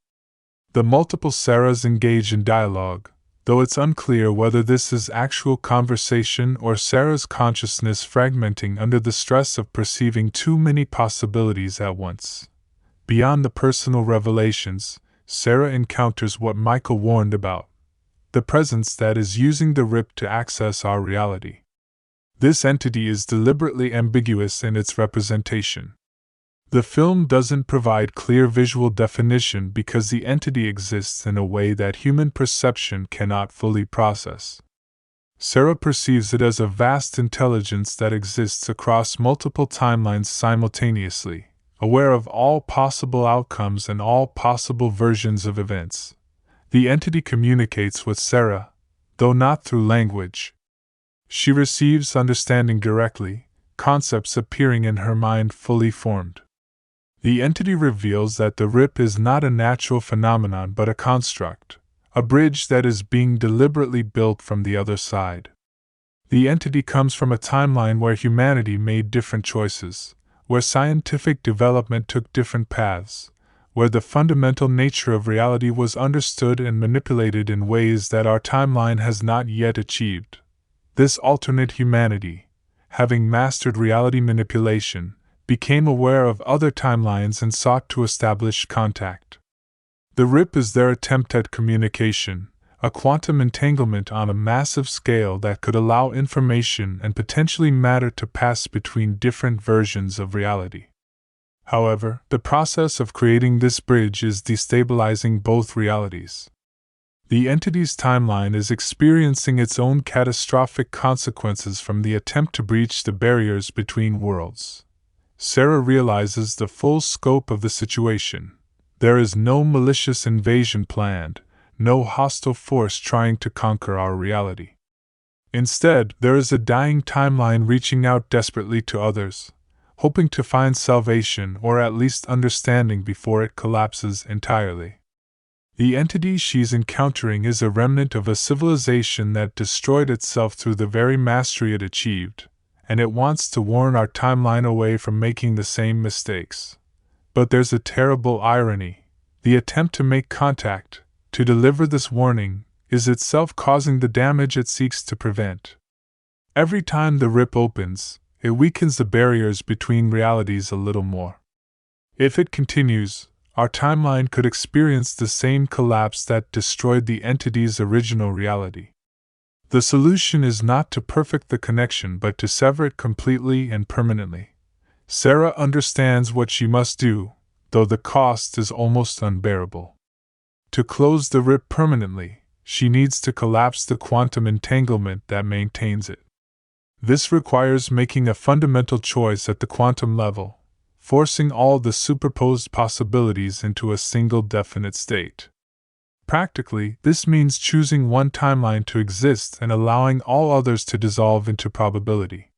The multiple Sarahs engage in dialogue, though it's unclear whether this is actual conversation or Sarah's consciousness fragmenting under the stress of perceiving too many possibilities at once. Beyond the personal revelations, Sarah encounters what Michael warned about: the presence that is using the rip to access our reality. This entity is deliberately ambiguous in its representation. The film doesn't provide clear visual definition because the entity exists in a way that human perception cannot fully process. Sarah perceives it as a vast intelligence that exists across multiple timelines simultaneously, aware of all possible outcomes and all possible versions of events. The entity communicates with Sarah, though not through language. She receives understanding directly, concepts appearing in her mind fully formed. The entity reveals that the rip is not a natural phenomenon but a construct, a bridge that is being deliberately built from the other side. The entity comes from a timeline where humanity made different choices, where scientific development took different paths, where the fundamental nature of reality was understood and manipulated in ways that our timeline has not yet achieved. This alternate humanity, having mastered reality manipulation, became aware of other timelines and sought to establish contact. The rip is their attempt at communication, a quantum entanglement on a massive scale that could allow information and potentially matter to pass between different versions of reality. However, the process of creating this bridge is destabilizing both realities. The entity's timeline is experiencing its own catastrophic consequences from the attempt to breach the barriers between worlds. Sarah realizes the full scope of the situation. There is no malicious invasion planned, no hostile force trying to conquer our reality. Instead, there is a dying timeline reaching out desperately to others, hoping to find salvation or at least understanding before it collapses entirely. The entity she's encountering is a remnant of a civilization that destroyed itself through the very mastery it achieved, and it wants to warn our timeline away from making the same mistakes. But there's a terrible irony. The attempt to make contact, to deliver this warning, is itself causing the damage it seeks to prevent. Every time the rip opens, it weakens the barriers between realities a little more. If it continues, our timeline could experience the same collapse that destroyed the entity's original reality. The solution is not to perfect the connection but to sever it completely and permanently. Sarah understands what she must do, though the cost is almost unbearable. To close the rip permanently, she needs to collapse the quantum entanglement that maintains it. This requires making a fundamental choice at the quantum level, forcing all the superposed possibilities into a single definite state. Practically, this means choosing one timeline to exist and allowing all others to dissolve into probability.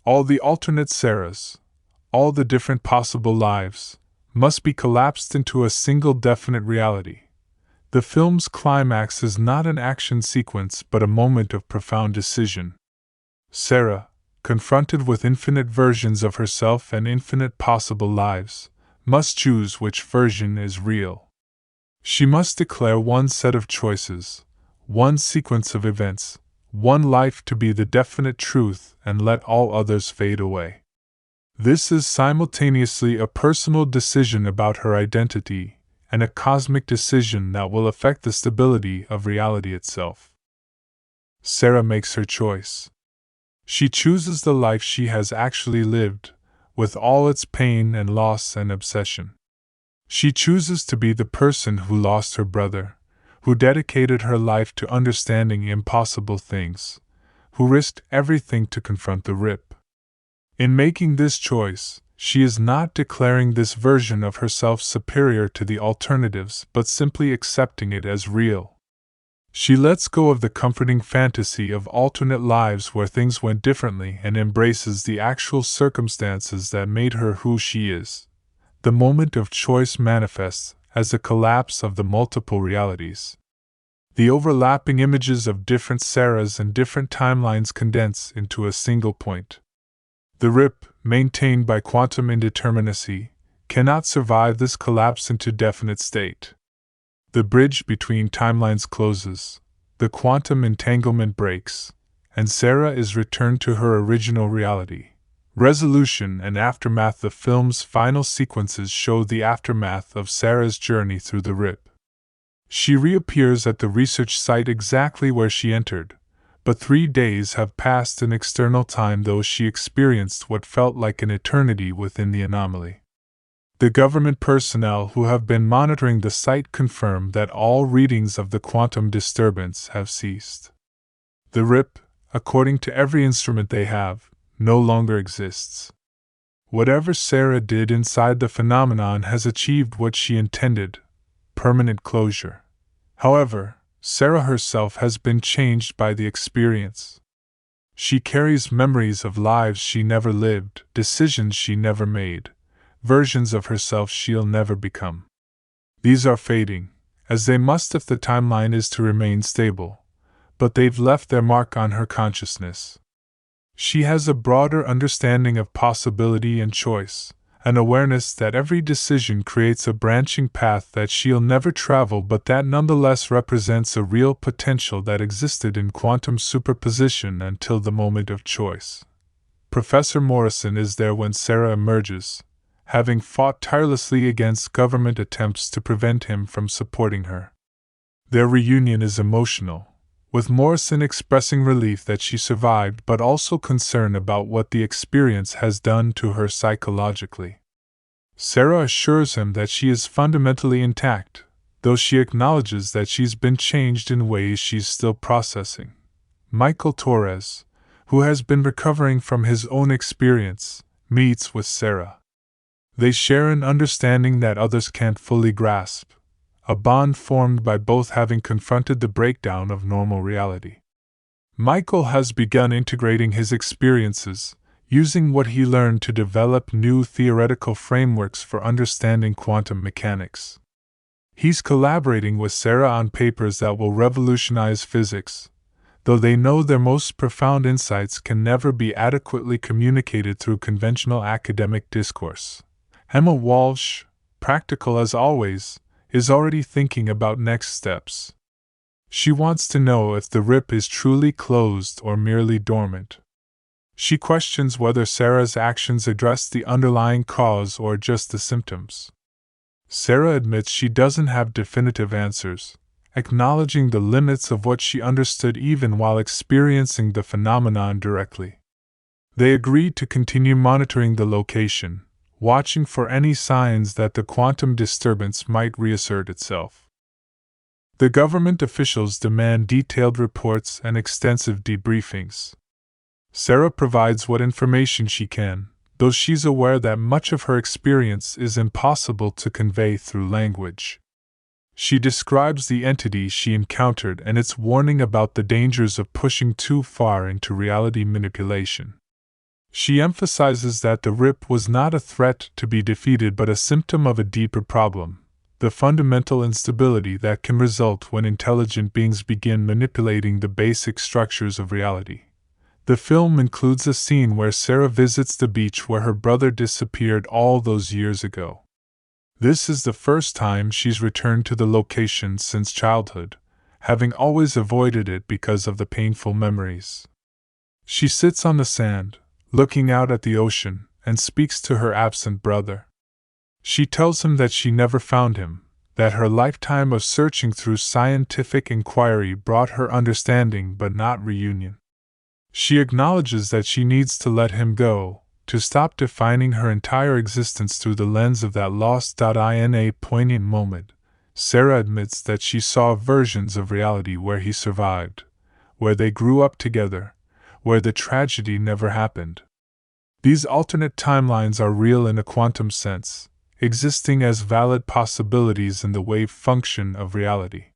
All the alternate Sarahs, all the different possible lives, must be collapsed into a single definite reality. The film's climax is not an action sequence but a moment of profound decision. Sarah, confronted with infinite versions of herself and infinite possible lives, must choose which version is real. She must declare one set of choices, one sequence of events, one life to be the definite truth and let all others fade away. This is simultaneously a personal decision about her identity and a cosmic decision that will affect the stability of reality itself. Sarah makes her choice. She chooses the life she has actually lived, with all its pain and loss and obsession. She chooses to be the person who lost her brother, who dedicated her life to understanding impossible things, who risked everything to confront the Rip. In making this choice, she is not declaring this version of herself superior to the alternatives but simply accepting it as real. She lets go of the comforting fantasy of alternate lives where things went differently and embraces the actual circumstances that made her who she is. The moment of choice manifests as the collapse of the multiple realities. The overlapping images of different Sarahs and different timelines condense into a single point. The Rip, maintained by quantum indeterminacy, cannot survive this collapse into definite state. The bridge between timelines closes, the quantum entanglement breaks, and Sarah is returned to her original reality. Resolution and aftermath. The film's final sequences show the aftermath of Sarah's journey through the Rip. She reappears at the research site exactly where she entered, but 3 days have passed in external time, though she experienced what felt like an eternity within the anomaly. The government personnel who have been monitoring the site confirm that all readings of the quantum disturbance have ceased. The Rip, according to every instrument they have, no longer exists. Whatever Sarah did inside the phenomenon has achieved what she intended: permanent closure. However, Sarah herself has been changed by the experience. She carries memories of lives she never lived, decisions she never made, versions of herself she'll never become. These are fading, as they must if the timeline is to remain stable, but they've left their mark on her consciousness. She has a broader understanding of possibility and choice, an awareness that every decision creates a branching path that she'll never travel but that nonetheless represents a real potential that existed in quantum superposition until the moment of choice. Professor Morrison is there when Sarah emerges, having fought tirelessly against government attempts to prevent him from supporting her. Their reunion is emotional, with Morrison expressing relief that she survived but also concern about what the experience has done to her psychologically. Sarah assures him that she is fundamentally intact, though she acknowledges that she's been changed in ways she's still processing. Michael Torres, who has been recovering from his own experience, meets with Sarah. They share an understanding that others can't fully grasp, a bond formed by both having confronted the breakdown of normal reality. Michael has begun integrating his experiences, using what he learned to develop new theoretical frameworks for understanding quantum mechanics. He's collaborating with Sarah on papers that will revolutionize physics, though they know their most profound insights can never be adequately communicated through conventional academic discourse. Emma Walsh, practical as always, is already thinking about next steps. She wants to know if the Rip is truly closed or merely dormant. She questions whether Sarah's actions address the underlying cause or just the symptoms. Sarah admits she doesn't have definitive answers, acknowledging the limits of what she understood even while experiencing the phenomenon directly. They agreed to continue monitoring the location, watching for any signs that the quantum disturbance might reassert itself. The government officials demand detailed reports and extensive debriefings. Sarah provides what information she can, though she's aware that much of her experience is impossible to convey through language. She describes the entity she encountered and its warning about the dangers of pushing too far into reality manipulation. She emphasizes that the Rip was not a threat to be defeated but a symptom of a deeper problem, the fundamental instability that can result when intelligent beings begin manipulating the basic structures of reality. The film includes a scene where Sarah visits the beach where her brother disappeared all those years ago. This is the first time she's returned to the location since childhood, having always avoided it because of the painful memories. She sits on the sand, looking out at the ocean, and speaks to her absent brother. She tells him that she never found him, that her lifetime of searching through scientific inquiry brought her understanding but not reunion. She acknowledges that she needs to let him go, to stop defining her entire existence through the lens of that lost. In a poignant moment, Sarah admits that she saw versions of reality where he survived, where they grew up together, where the tragedy never happened. These alternate timelines are real in a quantum sense, existing as valid possibilities in the wave function of reality.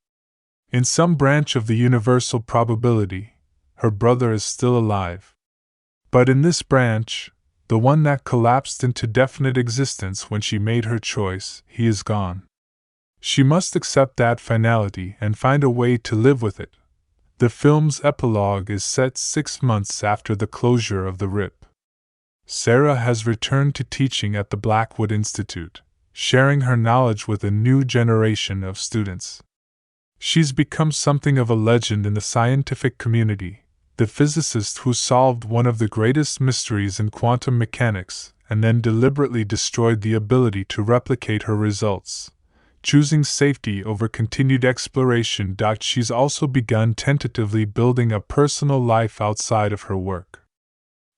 In some branch of the universal probability, her brother is still alive. But in this branch, the one that collapsed into definite existence when she made her choice, he is gone. She must accept that finality and find a way to live with it. The film's epilogue is set 6 months after the closure of the RIP. Sarah has returned to teaching at the Blackwood Institute, sharing her knowledge with a new generation of students. She's become something of a legend in the scientific community, the physicist who solved one of the greatest mysteries in quantum mechanics and then deliberately destroyed the ability to replicate her results, choosing safety over continued exploration. She's also begun tentatively building a personal life outside of her work.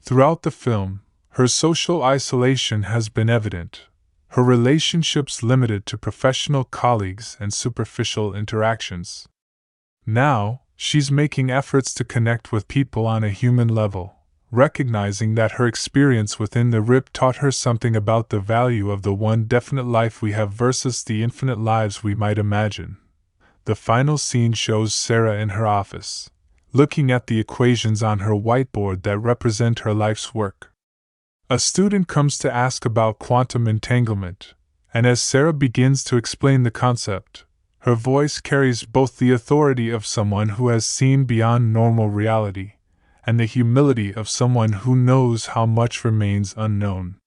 Throughout the film, her social isolation has been evident, her relationships limited to professional colleagues and superficial interactions. Now, she's making efforts to connect with people on a human level, recognizing that her experience within the RIP taught her something about the value of the one definite life we have versus the infinite lives we might imagine. The final scene shows Sarah in her office, looking at the equations on her whiteboard that represent her life's work. A student comes to ask about quantum entanglement, and as Sarah begins to explain the concept, her voice carries both the authority of someone who has seen beyond normal reality, and the humility of someone who knows how much remains unknown.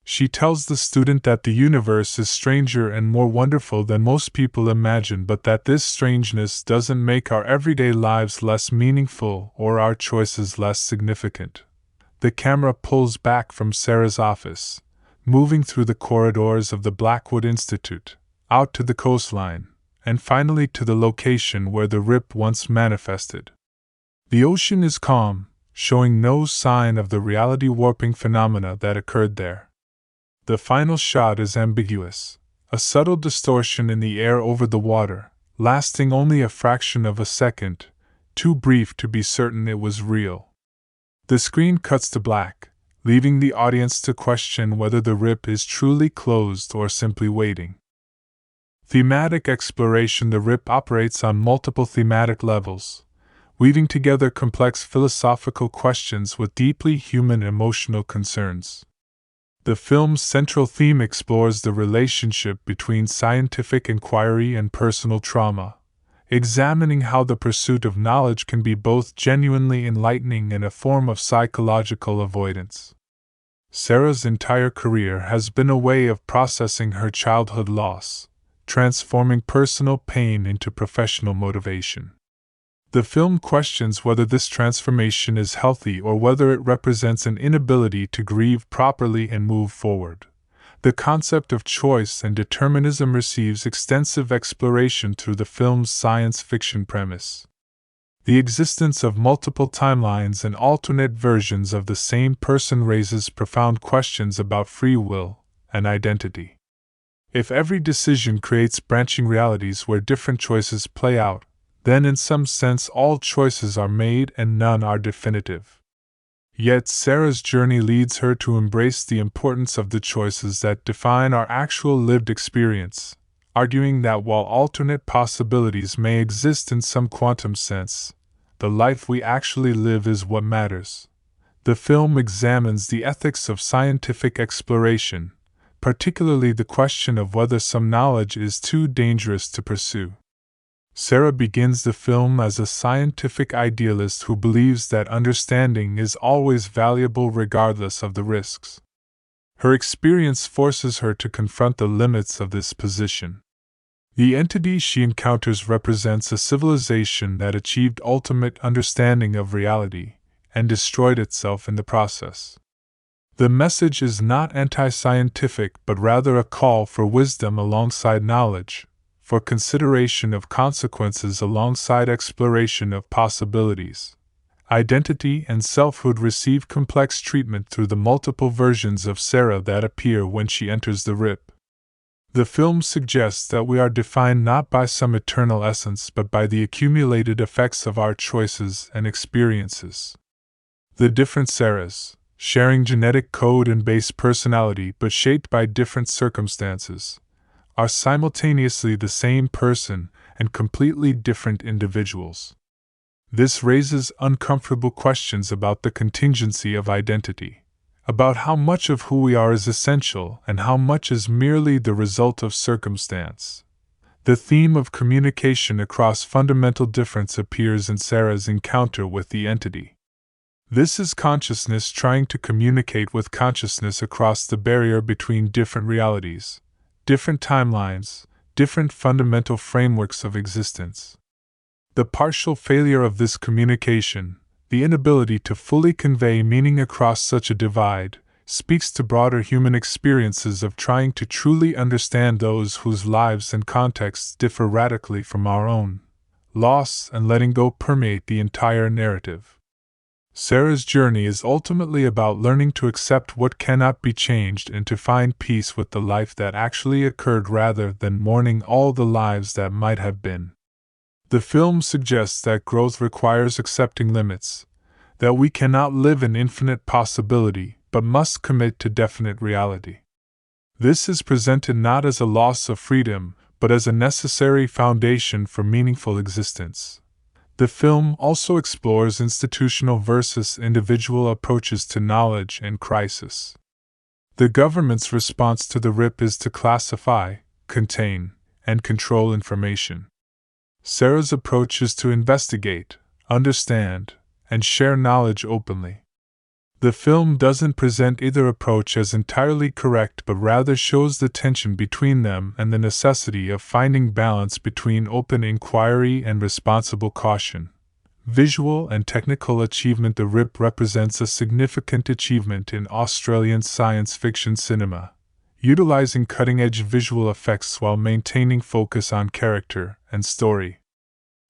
She tells the student that the universe is stranger and more wonderful than most people imagine, but that this strangeness doesn't make our everyday lives less meaningful or our choices less significant. The camera pulls back from Sarah's office, moving through the corridors of the Blackwood Institute, out to the coastline, and finally to the location where the RIP once manifested. The ocean is calm, showing no sign of the reality-warping phenomena that occurred there. The final shot is ambiguous, a subtle distortion in the air over the water, lasting only a fraction of a second, too brief to be certain it was real. The screen cuts to black, leaving the audience to question whether the RIP is truly closed or simply waiting. Thematic exploration. The RIP operates on multiple thematic levels, weaving together complex philosophical questions with deeply human emotional concerns. The film's central theme explores the relationship between scientific inquiry and personal trauma, examining how the pursuit of knowledge can be both genuinely enlightening and a form of psychological avoidance. Sarah's entire career has been a way of processing her childhood loss, transforming personal pain into professional motivation. The film questions whether this transformation is healthy or whether it represents an inability to grieve properly and move forward. The concept of choice and determinism receives extensive exploration through the film's science fiction premise. The existence of multiple timelines and alternate versions of the same person raises profound questions about free will and identity. If every decision creates branching realities where different choices play out, then in some sense all choices are made and none are definitive. Yet Sarah's journey leads her to embrace the importance of the choices that define our actual lived experience, arguing that while alternate possibilities may exist in some quantum sense, the life we actually live is what matters. The film examines the ethics of scientific exploration, particularly the question of whether some knowledge is too dangerous to pursue. Sarah begins the film as a scientific idealist who believes that understanding is always valuable regardless of the risks. Her experience forces her to confront the limits of this position. The entity she encounters represents a civilization that achieved ultimate understanding of reality and destroyed itself in the process. The message is not anti-scientific but rather a call for wisdom alongside knowledge, for consideration of consequences alongside exploration of possibilities. Identity and selfhood receive complex treatment through the multiple versions of Sarah that appear when she enters the RIP. The film suggests that we are defined not by some eternal essence but by the accumulated effects of our choices and experiences. The different Sarahs, sharing genetic code and base personality but shaped by different circumstances, are simultaneously the same person and completely different individuals. This raises uncomfortable questions about the contingency of identity, about how much of who we are is essential and how much is merely the result of circumstance. The theme of communication across fundamental difference appears in Sarah's encounter with the entity. This is consciousness trying to communicate with consciousness across the barrier between different realities, different timelines, different fundamental frameworks of existence. The partial failure of this communication, the inability to fully convey meaning across such a divide, speaks to broader human experiences of trying to truly understand those whose lives and contexts differ radically from our own. Loss and letting go permeate the entire narrative. Sarah's journey is ultimately about learning to accept what cannot be changed and to find peace with the life that actually occurred rather than mourning all the lives that might have been. The film suggests that growth requires accepting limits, that we cannot live in infinite possibility but must commit to definite reality. This is presented not as a loss of freedom but as a necessary foundation for meaningful existence. The film also explores institutional versus individual approaches to knowledge and crisis. The government's response to the RIP is to classify, contain, and control information. Sarah's approach is to investigate, understand, and share knowledge openly. The film doesn't present either approach as entirely correct but rather shows the tension between them and the necessity of finding balance between open inquiry and responsible caution. Visual and technical achievement. The RIP represents a significant achievement in Australian science fiction cinema, utilizing cutting-edge visual effects while maintaining focus on character and story.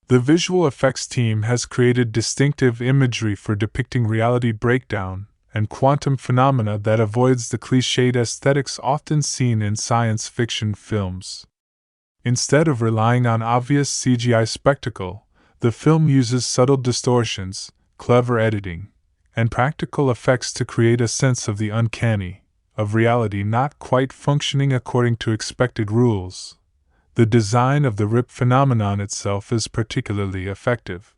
The visual effects team has created distinctive imagery for depicting reality breakdown and quantum phenomena that avoids the cliched aesthetics often seen in science fiction films. Instead of relying on obvious CGI spectacle, the film uses subtle distortions, clever editing, and practical effects to create a sense of the uncanny, of reality not quite functioning according to expected rules. The design of the RIP phenomenon itself is particularly effective.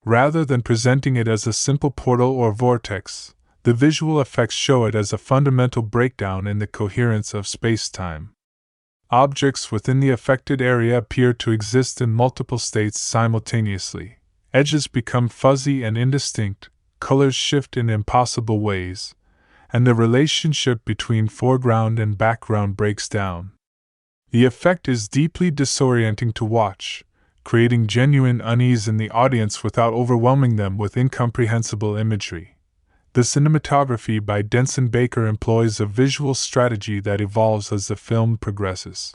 Rather than presenting it as a simple portal or vortex, the visual effects show it as a fundamental breakdown in the coherence of space-time. Objects within the affected area appear to exist in multiple states simultaneously. Edges become fuzzy and indistinct, colors shift in impossible ways, and the relationship between foreground and background breaks down. The effect is deeply disorienting to watch, creating genuine unease in the audience without overwhelming them with incomprehensible imagery. The cinematography by Denson Baker employs a visual strategy that evolves as the film progresses.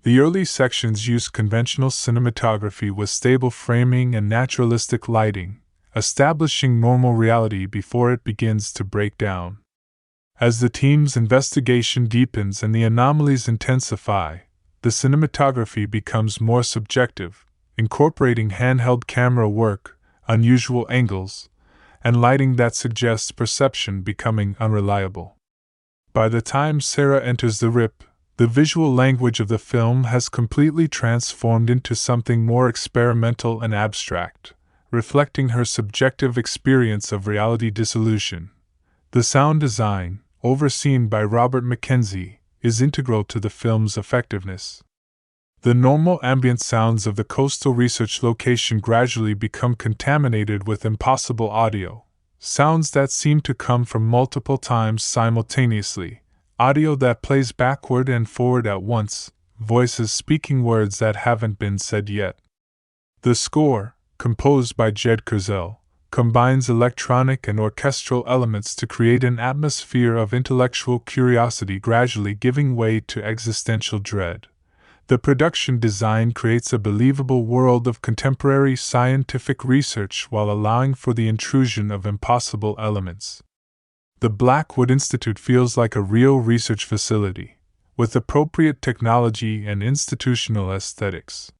The early sections use conventional cinematography with stable framing and naturalistic lighting, establishing normal reality before it begins to break down. As the team's investigation deepens and the anomalies intensify, the cinematography becomes more subjective, incorporating handheld camera work, unusual angles, and lighting that suggests perception becoming unreliable. By the time Sarah enters the RIP, the visual language of the film has completely transformed into something more experimental and abstract, reflecting her subjective experience of reality dissolution. The sound design, overseen by Robert Mackenzie, is integral to the film's effectiveness. The normal ambient sounds of the coastal research location gradually become contaminated with impossible audio, sounds that seem to come from multiple times simultaneously, audio that plays backward and forward at once, voices speaking words that haven't been said yet. The score, composed by Jed Kurzel, combines electronic and orchestral elements to create an atmosphere of intellectual curiosity gradually giving way to existential dread. The production design creates a believable world of contemporary scientific research while allowing for the intrusion of impossible elements. The Blackwood Institute feels like a real research facility, with appropriate technology and institutional aesthetics.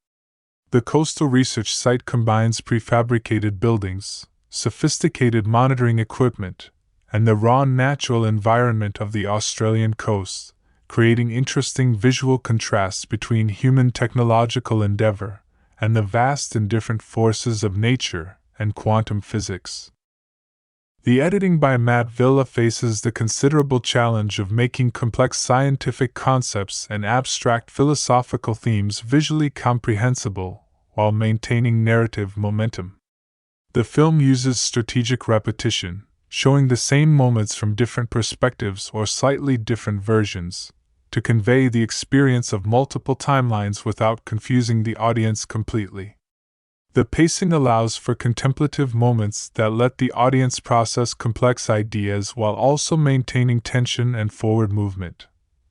The coastal research site combines prefabricated buildings, sophisticated monitoring equipment, and the raw natural environment of the Australian coast, creating interesting visual contrasts between human technological endeavor and the vast and different forces of nature and quantum physics. The editing by Matt Villa faces the considerable challenge of making complex scientific concepts and abstract philosophical themes visually comprehensible while maintaining narrative momentum. The film uses strategic repetition, showing the same moments from different perspectives or slightly different versions, to convey the experience of multiple timelines without confusing the audience completely. The pacing allows for contemplative moments that let the audience process complex ideas while also maintaining tension and forward movement,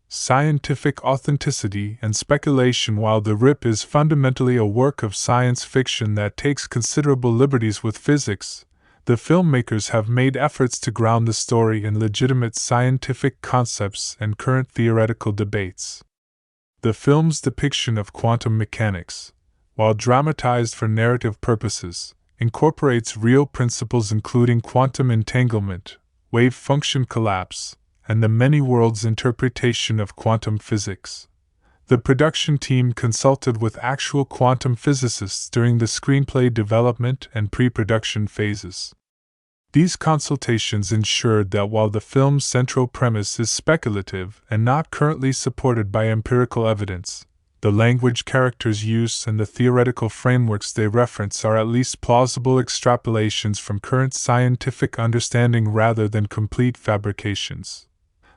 scientific authenticity, and speculation. While The Rip is fundamentally a work of science fiction that takes considerable liberties with physics, the filmmakers have made efforts to ground the story in legitimate scientific concepts and current theoretical debates. The film's depiction of quantum mechanics, while dramatized for narrative purposes, incorporates real principles including quantum entanglement, wave function collapse, and the many worlds interpretation of quantum physics. The production team consulted with actual quantum physicists during the screenplay development and pre-production phases. These consultations ensured that while the film's central premise is speculative and not currently supported by empirical evidence, the language characters use and the theoretical frameworks they reference are at least plausible extrapolations from current scientific understanding rather than complete fabrications.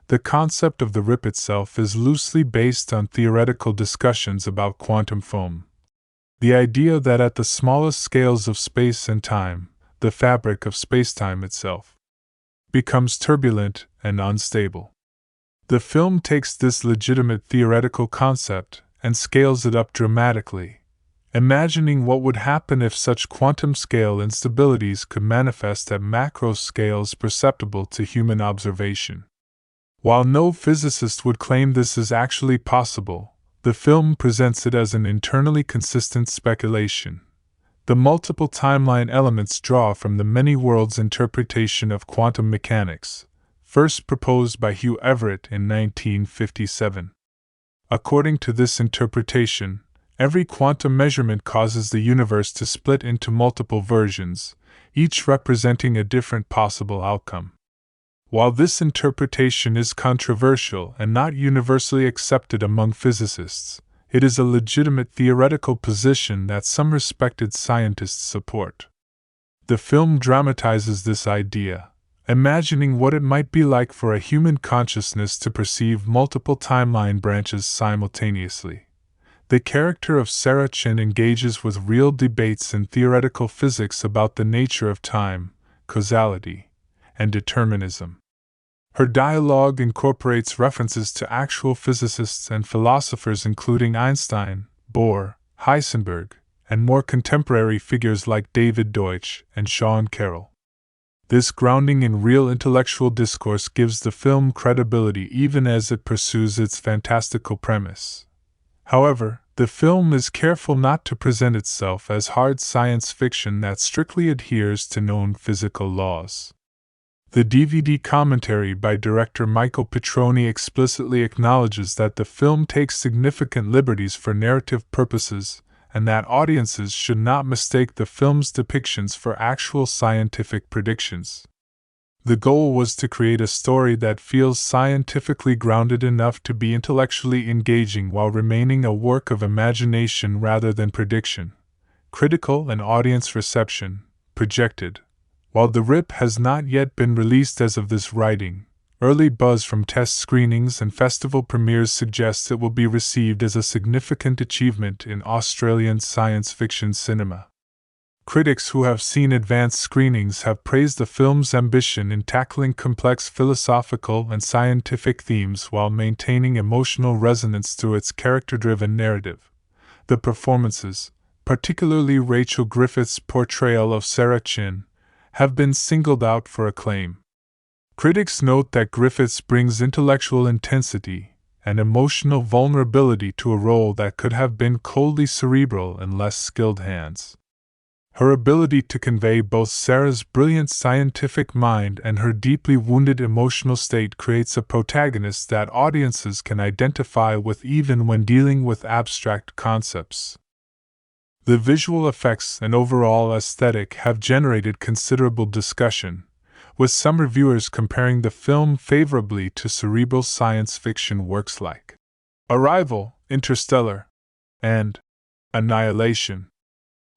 The concept of the rip itself is loosely based on theoretical discussions about quantum foam. The idea that at the smallest scales of space and time, the fabric of spacetime itself becomes turbulent and unstable. The film takes this legitimate theoretical concept and scales it up dramatically, imagining what would happen if such quantum-scale instabilities could manifest at macro scales perceptible to human observation. While no physicist would claim this is actually possible, the film presents it as an internally consistent speculation. The multiple timeline elements draw from the many worlds interpretation of quantum mechanics, first proposed by Hugh Everett in 1957. According to this interpretation, every quantum measurement causes the universe to split into multiple versions, each representing a different possible outcome. While this interpretation is controversial and not universally accepted among physicists, it is a legitimate theoretical position that some respected scientists support. The film dramatizes this idea, imagining what it might be like for a human consciousness to perceive multiple timeline branches simultaneously. The character of Sarah Chen engages with real debates in theoretical physics about the nature of time, causality, and determinism. Her dialogue incorporates references to actual physicists and philosophers including Einstein, Bohr, Heisenberg, and more contemporary figures like David Deutsch and Sean Carroll. This grounding in real intellectual discourse gives the film credibility even as it pursues its fantastical premise. However, the film is careful not to present itself as hard science fiction that strictly adheres to known physical laws. The DVD commentary by director Michael Petroni explicitly acknowledges that the film takes significant liberties for narrative purposes, and that audiences should not mistake the film's depictions for actual scientific predictions. The goal was to create a story that feels scientifically grounded enough to be intellectually engaging while remaining a work of imagination rather than prediction. Critical and audience reception, projected. While The Rip has not yet been released as of this writing, early buzz from test screenings and festival premieres suggests it will be received as a significant achievement in Australian science fiction cinema. Critics who have seen advanced screenings have praised the film's ambition in tackling complex philosophical and scientific themes while maintaining emotional resonance through its character-driven narrative. The performances, particularly Rachel Griffiths' portrayal of Sarah Chin, have been singled out for acclaim. Critics note that Griffiths brings intellectual intensity and emotional vulnerability to a role that could have been coldly cerebral in less skilled hands. Her ability to convey both Sarah's brilliant scientific mind and her deeply wounded emotional state creates a protagonist that audiences can identify with even when dealing with abstract concepts. The visual effects and overall aesthetic have generated considerable discussion, with some reviewers comparing the film favorably to cerebral science fiction works like Arrival, Interstellar, and Annihilation.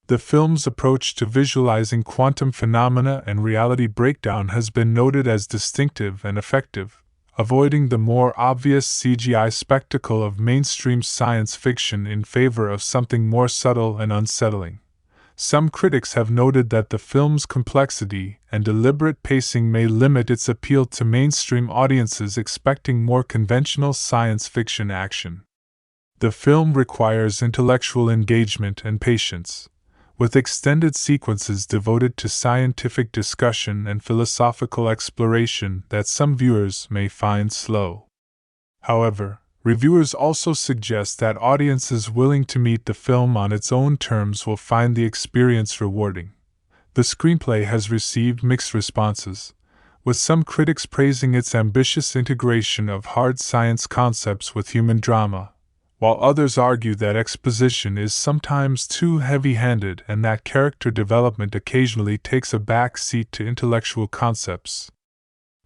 The film's approach to visualizing quantum phenomena and reality breakdown has been noted as distinctive and effective, avoiding the more obvious CGI spectacle of mainstream science fiction in favor of something more subtle and unsettling. Some critics have noted that the film's complexity and deliberate pacing may limit its appeal to mainstream audiences expecting more conventional science fiction action. The film requires intellectual engagement and patience, with extended sequences devoted to scientific discussion and philosophical exploration that some viewers may find slow. However, reviewers also suggest that audiences willing to meet the film on its own terms will find the experience rewarding. The screenplay has received mixed responses, with some critics praising its ambitious integration of hard science concepts with human drama, while others argue that exposition is sometimes too heavy-handed and that character development occasionally takes a back seat to intellectual concepts.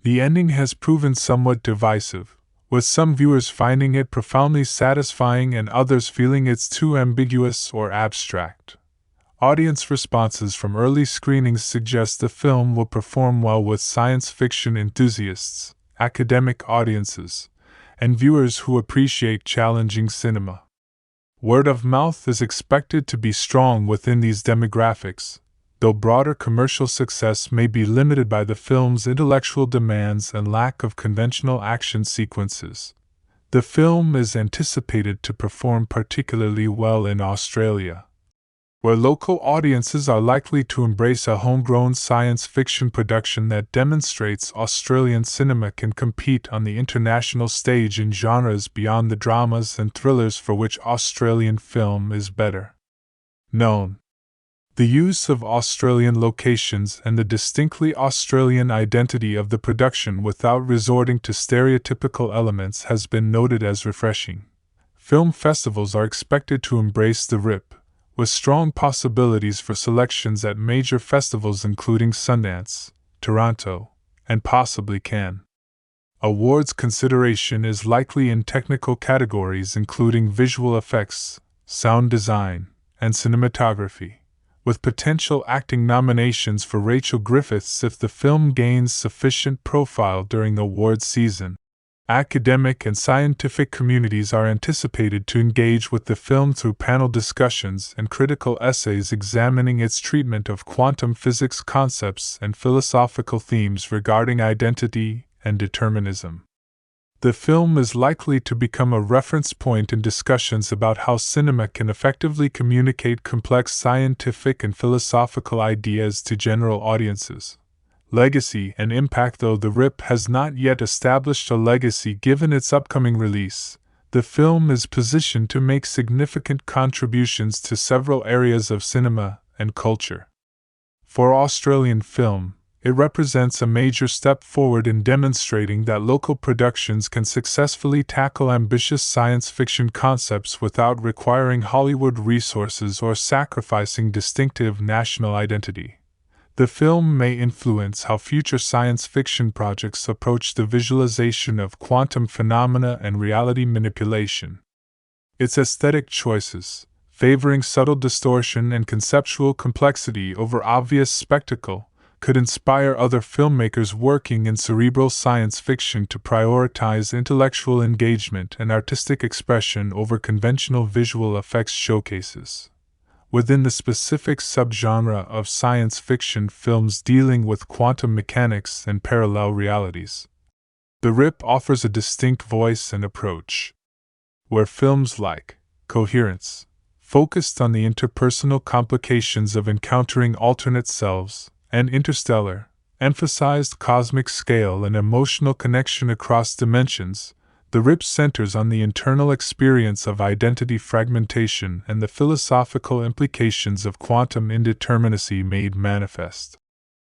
The ending has proven somewhat divisive, with some viewers finding it profoundly satisfying and others feeling it's too ambiguous or abstract. Audience responses from early screenings suggest the film will perform well with science fiction enthusiasts, academic audiences, and viewers who appreciate challenging cinema. Word of mouth is expected to be strong within these demographics, though broader commercial success may be limited by the film's intellectual demands and lack of conventional action sequences. The film is anticipated to perform particularly well in Australia, where local audiences are likely to embrace a homegrown science fiction production that demonstrates Australian cinema can compete on the international stage in genres beyond the dramas and thrillers for which Australian film is better known. The use of Australian locations and the distinctly Australian identity of the production without resorting to stereotypical elements has been noted as refreshing. Film festivals are expected to embrace the RIP, with strong possibilities for selections at major festivals including Sundance, Toronto, and possibly Cannes. Awards consideration is likely in technical categories including visual effects, sound design, and cinematography, with potential acting nominations for Rachel Griffiths if the film gains sufficient profile during the awards season. Academic and scientific communities are anticipated to engage with the film through panel discussions and critical essays examining its treatment of quantum physics concepts and philosophical themes regarding identity and determinism. The film is likely to become a reference point in discussions about how cinema can effectively communicate complex scientific and philosophical ideas to general audiences. Legacy and impact. Though the RIP has not yet established a legacy given its upcoming release, the film is positioned to make significant contributions to several areas of cinema and culture. For Australian film, it represents a major step forward in demonstrating that local productions can successfully tackle ambitious science fiction concepts without requiring Hollywood resources or sacrificing distinctive national identity. The film may influence how future science fiction projects approach the visualization of quantum phenomena and reality manipulation. Its aesthetic choices, favoring subtle distortion and conceptual complexity over obvious spectacle, could inspire other filmmakers working in cerebral science fiction to prioritize intellectual engagement and artistic expression over conventional visual effects showcases. within the specific subgenre of science fiction films dealing with quantum mechanics and parallel realities. The RIP offers a distinct voice and approach, where films like Coherence focused on the interpersonal complications of encountering alternate selves, and Interstellar emphasized cosmic scale and emotional connection across dimensions. The RIP centers on the internal experience of identity fragmentation and the philosophical implications of quantum indeterminacy made manifest.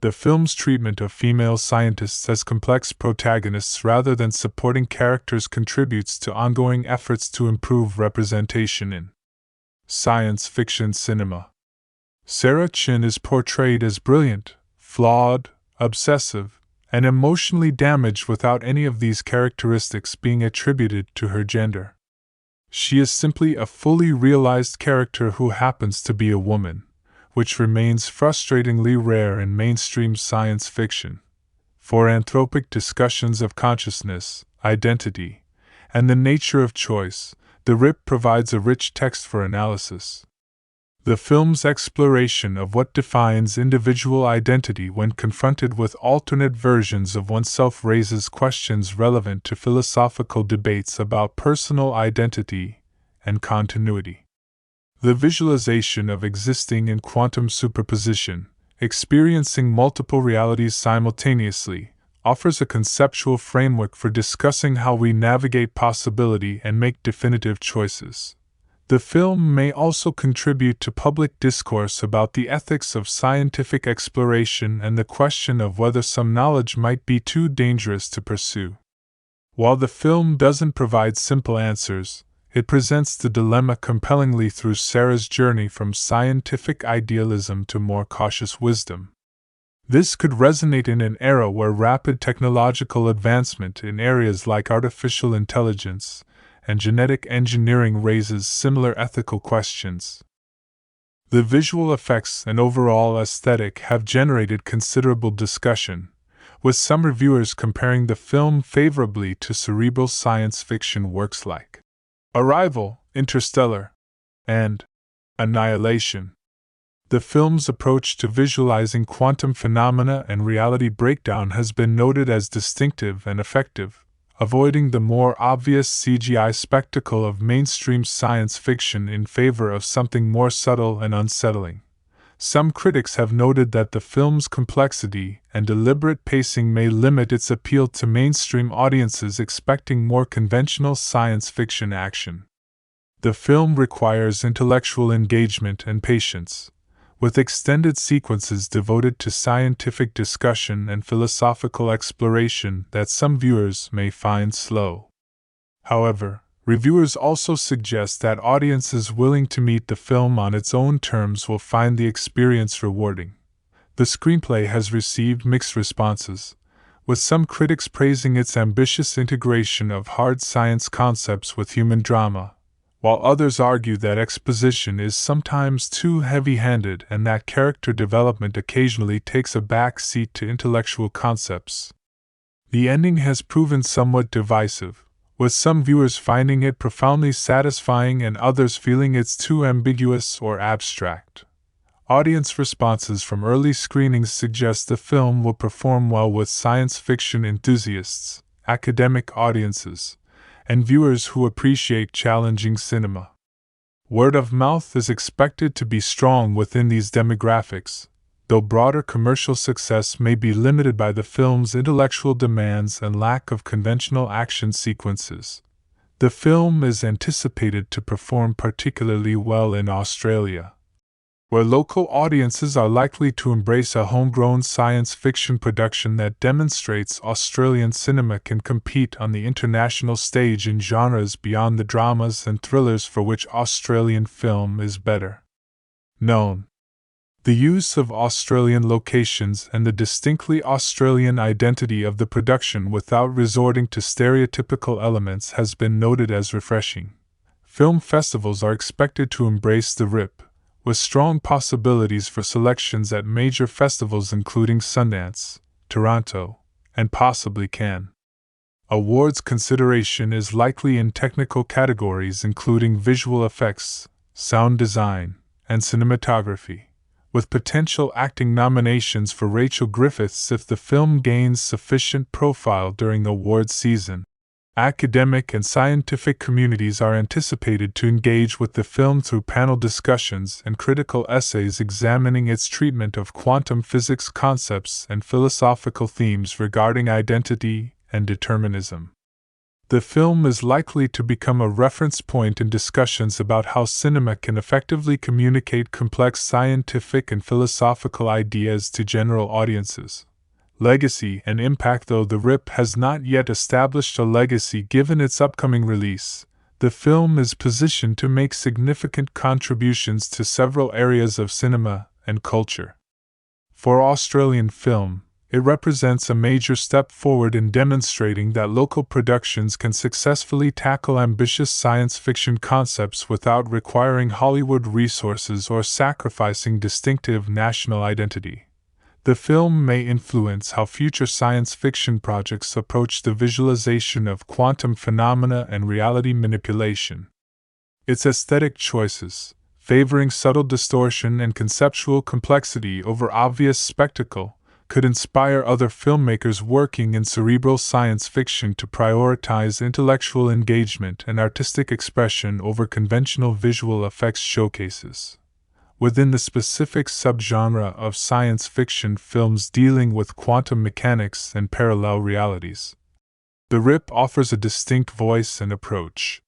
The film's treatment of female scientists as complex protagonists rather than supporting characters contributes to ongoing efforts to improve representation in science fiction cinema. Sarah Chin is portrayed as brilliant, flawed, obsessive, and emotionally damaged without any of these characteristics being attributed to her gender. She is simply a fully realized character who happens to be a woman, which remains frustratingly rare in mainstream science fiction. For anthropic discussions of consciousness, identity, and the nature of choice, the RIP provides a rich text for analysis. The film's exploration of what defines individual identity when confronted with alternate versions of oneself raises questions relevant to philosophical debates about personal identity and continuity. The visualization of existing in quantum superposition, experiencing multiple realities simultaneously, offers a conceptual framework for discussing how we navigate possibility and make definitive choices. The film may also contribute to public discourse about the ethics of scientific exploration and the question of whether some knowledge might be too dangerous to pursue. While the film doesn't provide simple answers, it presents the dilemma compellingly through Sarah's journey from scientific idealism to more cautious wisdom. This could resonate in an era where rapid technological advancement in areas like artificial intelligence and genetic engineering raises similar ethical questions. The visual effects and overall aesthetic have generated considerable discussion, with some reviewers comparing the film favorably to cerebral science fiction works like Arrival, Interstellar, and Annihilation. The film's approach to visualizing quantum phenomena and reality breakdown has been noted as distinctive and effective, avoiding the more obvious CGI spectacle of mainstream science fiction in favor of something more subtle and unsettling. Some critics have noted that the film's complexity and deliberate pacing may limit its appeal to mainstream audiences expecting more conventional science fiction action. The film requires intellectual engagement and patience, with extended sequences devoted to scientific discussion and philosophical exploration that some viewers may find slow. However, reviewers also suggest that audiences willing to meet the film on its own terms will find the experience rewarding. The screenplay has received mixed responses, with some critics praising its ambitious integration of hard science concepts with human drama, while others argue that exposition is sometimes too heavy-handed and that character development occasionally takes a back seat to intellectual concepts. The ending has proven somewhat divisive, with some viewers finding it profoundly satisfying and others feeling it's too ambiguous or abstract. Audience responses from early screenings suggest the film will perform well with science fiction enthusiasts, academic audiences, and viewers who appreciate challenging cinema. Word of mouth is expected to be strong within these demographics, though broader commercial success may be limited by the film's intellectual demands and lack of conventional action sequences. The film is anticipated to perform particularly well in Australia, where local audiences are likely to embrace a homegrown science fiction production that demonstrates Australian cinema can compete on the international stage in genres beyond the dramas and thrillers for which Australian film is better known. The use of Australian locations and the distinctly Australian identity of the production without resorting to stereotypical elements has been noted as refreshing. Film festivals are expected to embrace the RIP, with strong possibilities for selections at major festivals including Sundance, Toronto, and possibly Cannes. Awards consideration is likely in technical categories including visual effects, sound design, and cinematography, with potential acting nominations for Rachel Griffiths if the film gains sufficient profile during awards season. Academic and scientific communities are anticipated to engage with the film through panel discussions and critical essays examining its treatment of quantum physics concepts and philosophical themes regarding identity and determinism. The film is likely to become a reference point in discussions about how cinema can effectively communicate complex scientific and philosophical ideas to general audiences. Legacy and impact. Though The Rip has not yet established a legacy given its upcoming release, the film is positioned to make significant contributions to several areas of cinema and culture. For Australian film, it represents a major step forward in demonstrating that local productions can successfully tackle ambitious science fiction concepts without requiring Hollywood resources or sacrificing distinctive national identity. The film may influence how future science fiction projects approach the visualization of quantum phenomena and reality manipulation. Its aesthetic choices, favoring subtle distortion and conceptual complexity over obvious spectacle, could inspire other filmmakers working in cerebral science fiction to prioritize intellectual engagement and artistic expression over conventional visual effects showcases. Within the specific subgenre of science fiction films dealing with quantum mechanics and parallel realities, The Rip offers a distinct voice and approach.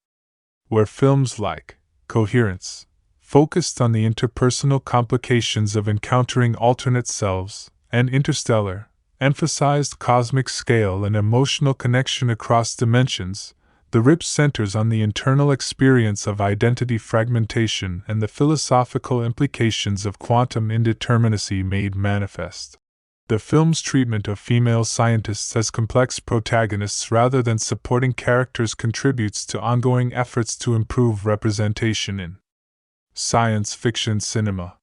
Where films like Coherence focused on the interpersonal complications of encountering alternate selves, and Interstellar emphasized cosmic scale and emotional connection across dimensions, The Rip centers on the internal experience of identity fragmentation and the philosophical implications of quantum indeterminacy made manifest. The film's treatment of female scientists as complex protagonists rather than supporting characters contributes to ongoing efforts to improve representation in science fiction cinema.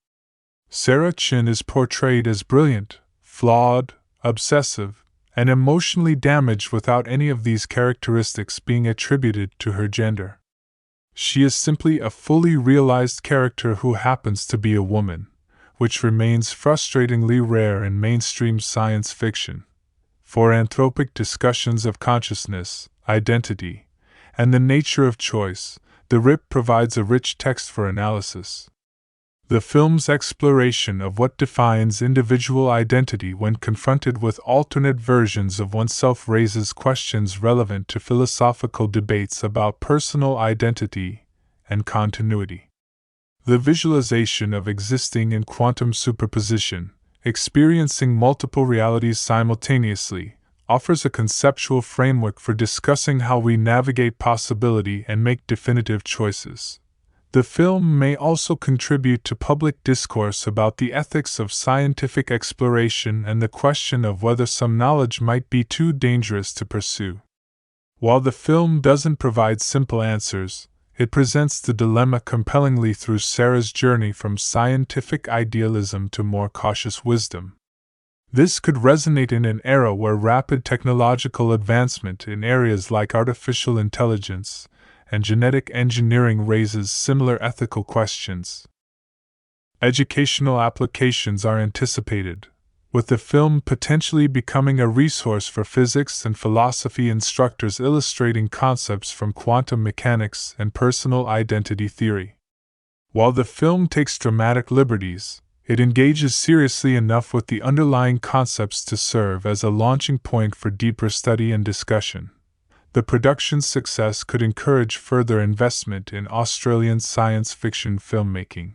Sarah Chin is portrayed as brilliant, flawed, obsessive, and emotionally damaged without any of these characteristics being attributed to her gender. She is simply a fully realized character who happens to be a woman, which remains frustratingly rare in mainstream science fiction. For anthropic discussions of consciousness, identity, and the nature of choice, The Rip provides a rich text for analysis. The film's exploration of what defines individual identity when confronted with alternate versions of oneself raises questions relevant to philosophical debates about personal identity and continuity. The visualization of existing in quantum superposition, experiencing multiple realities simultaneously, offers a conceptual framework for discussing how we navigate possibility and make definitive choices. The film may also contribute to public discourse about the ethics of scientific exploration and the question of whether some knowledge might be too dangerous to pursue. While the film doesn't provide simple answers, it presents the dilemma compellingly through Sarah's journey from scientific idealism to more cautious wisdom. This could resonate in an era where rapid technological advancement in areas like artificial intelligence and genetic engineering raises similar ethical questions. Educational applications are anticipated, with the film potentially becoming a resource for physics and philosophy instructors illustrating concepts from quantum mechanics and personal identity theory. While the film takes dramatic liberties, it engages seriously enough with the underlying concepts to serve as a launching point for deeper study and discussion. The production's success could encourage further investment in Australian science fiction filmmaking,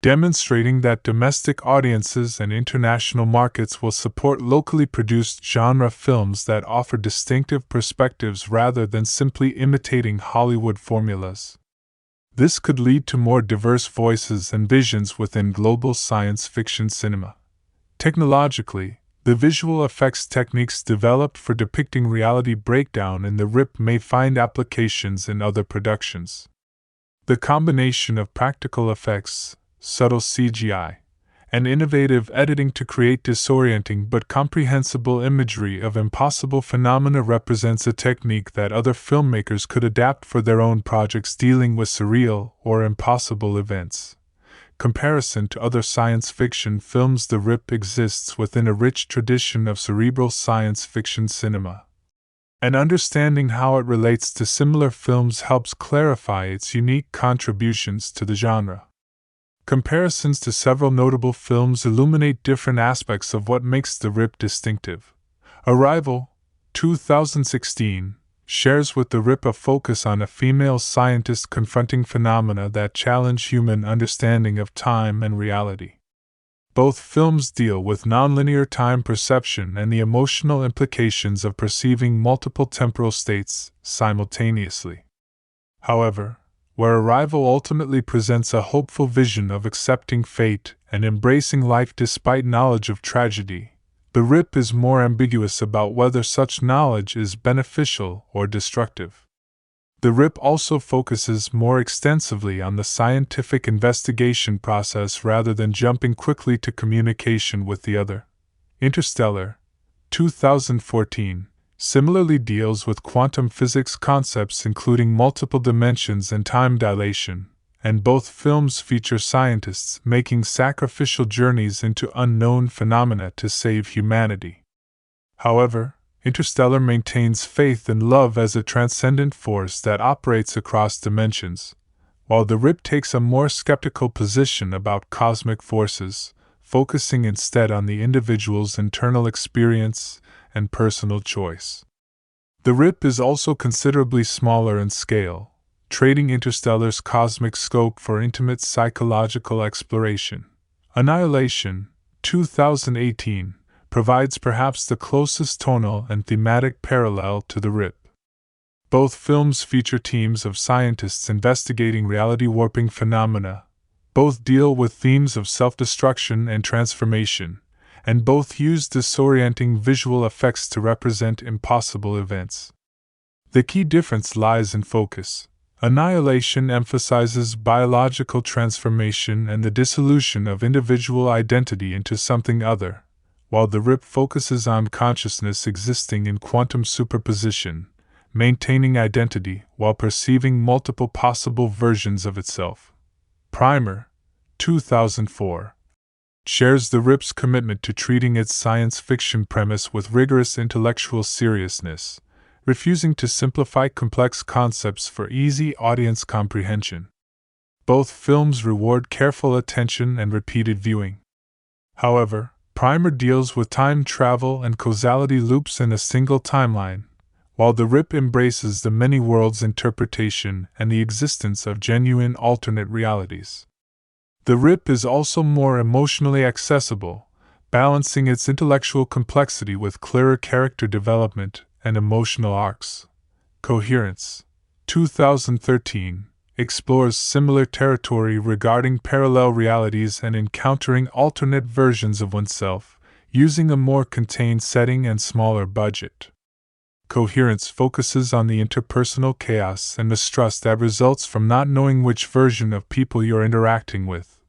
demonstrating that domestic audiences and international markets will support locally produced genre films that offer distinctive perspectives rather than simply imitating Hollywood formulas. This could lead to more diverse voices and visions within global science fiction cinema. Technologically, the visual effects techniques developed for depicting reality breakdown in The Rip may find applications in other productions. The combination of practical effects, subtle CGI, and innovative editing to create disorienting but comprehensible imagery of impossible phenomena represents a technique that other filmmakers could adapt for their own projects dealing with surreal or impossible events. comparison to other science fiction films, The Rip exists within a rich tradition of cerebral science fiction cinema. And understanding how it relates to similar films helps clarify its unique contributions to the genre. Comparisons to several notable films illuminate different aspects of what makes The Rip distinctive. Arrival, 2016, shares with The Rip a focus on a female scientist confronting phenomena that challenge human understanding of time and reality. Both films deal with nonlinear time perception and the emotional implications of perceiving multiple temporal states simultaneously. However, where Arrival ultimately presents a hopeful vision of accepting fate and embracing life despite knowledge of tragedy, The Rip is more ambiguous about whether such knowledge is beneficial or destructive. The Rip also focuses more extensively on the scientific investigation process rather than jumping quickly to communication with the other. Interstellar, 2014, similarly deals with quantum physics concepts including multiple dimensions and time dilation, and both films feature scientists making sacrificial journeys into unknown phenomena to save humanity. However, Interstellar maintains faith and love as a transcendent force that operates across dimensions, while The Rip takes a more skeptical position about cosmic forces, focusing instead on the individual's internal experience and personal choice. The Rip is also considerably smaller in scale, trading Interstellar's cosmic scope for intimate psychological exploration. Annihilation, 2018, provides perhaps the closest tonal and thematic parallel to The Rip. Both films feature teams of scientists investigating reality-warping phenomena, both deal with themes of self-destruction and transformation, and both use disorienting visual effects to represent impossible events. The key difference lies in focus. Annihilation emphasizes biological transformation and the dissolution of individual identity into something other, while The Rip focuses on consciousness existing in quantum superposition, maintaining identity while perceiving multiple possible versions of itself. Primer, 2004, shares The Rip's commitment to treating its science fiction premise with rigorous intellectual seriousness, refusing to simplify complex concepts for easy audience comprehension. Both films reward careful attention and repeated viewing. However, Primer deals with time travel and causality loops in a single timeline, while The Rip embraces the many worlds interpretation and the existence of genuine alternate realities. The Rip is also more emotionally accessible, balancing its intellectual complexity with clearer character development and emotional arcs. Coherence, 2013, explores similar territory regarding parallel realities and encountering alternate versions of oneself, using a more contained setting and smaller budget. Coherence focuses on the interpersonal chaos and mistrust that results from not knowing which version of people you're interacting with,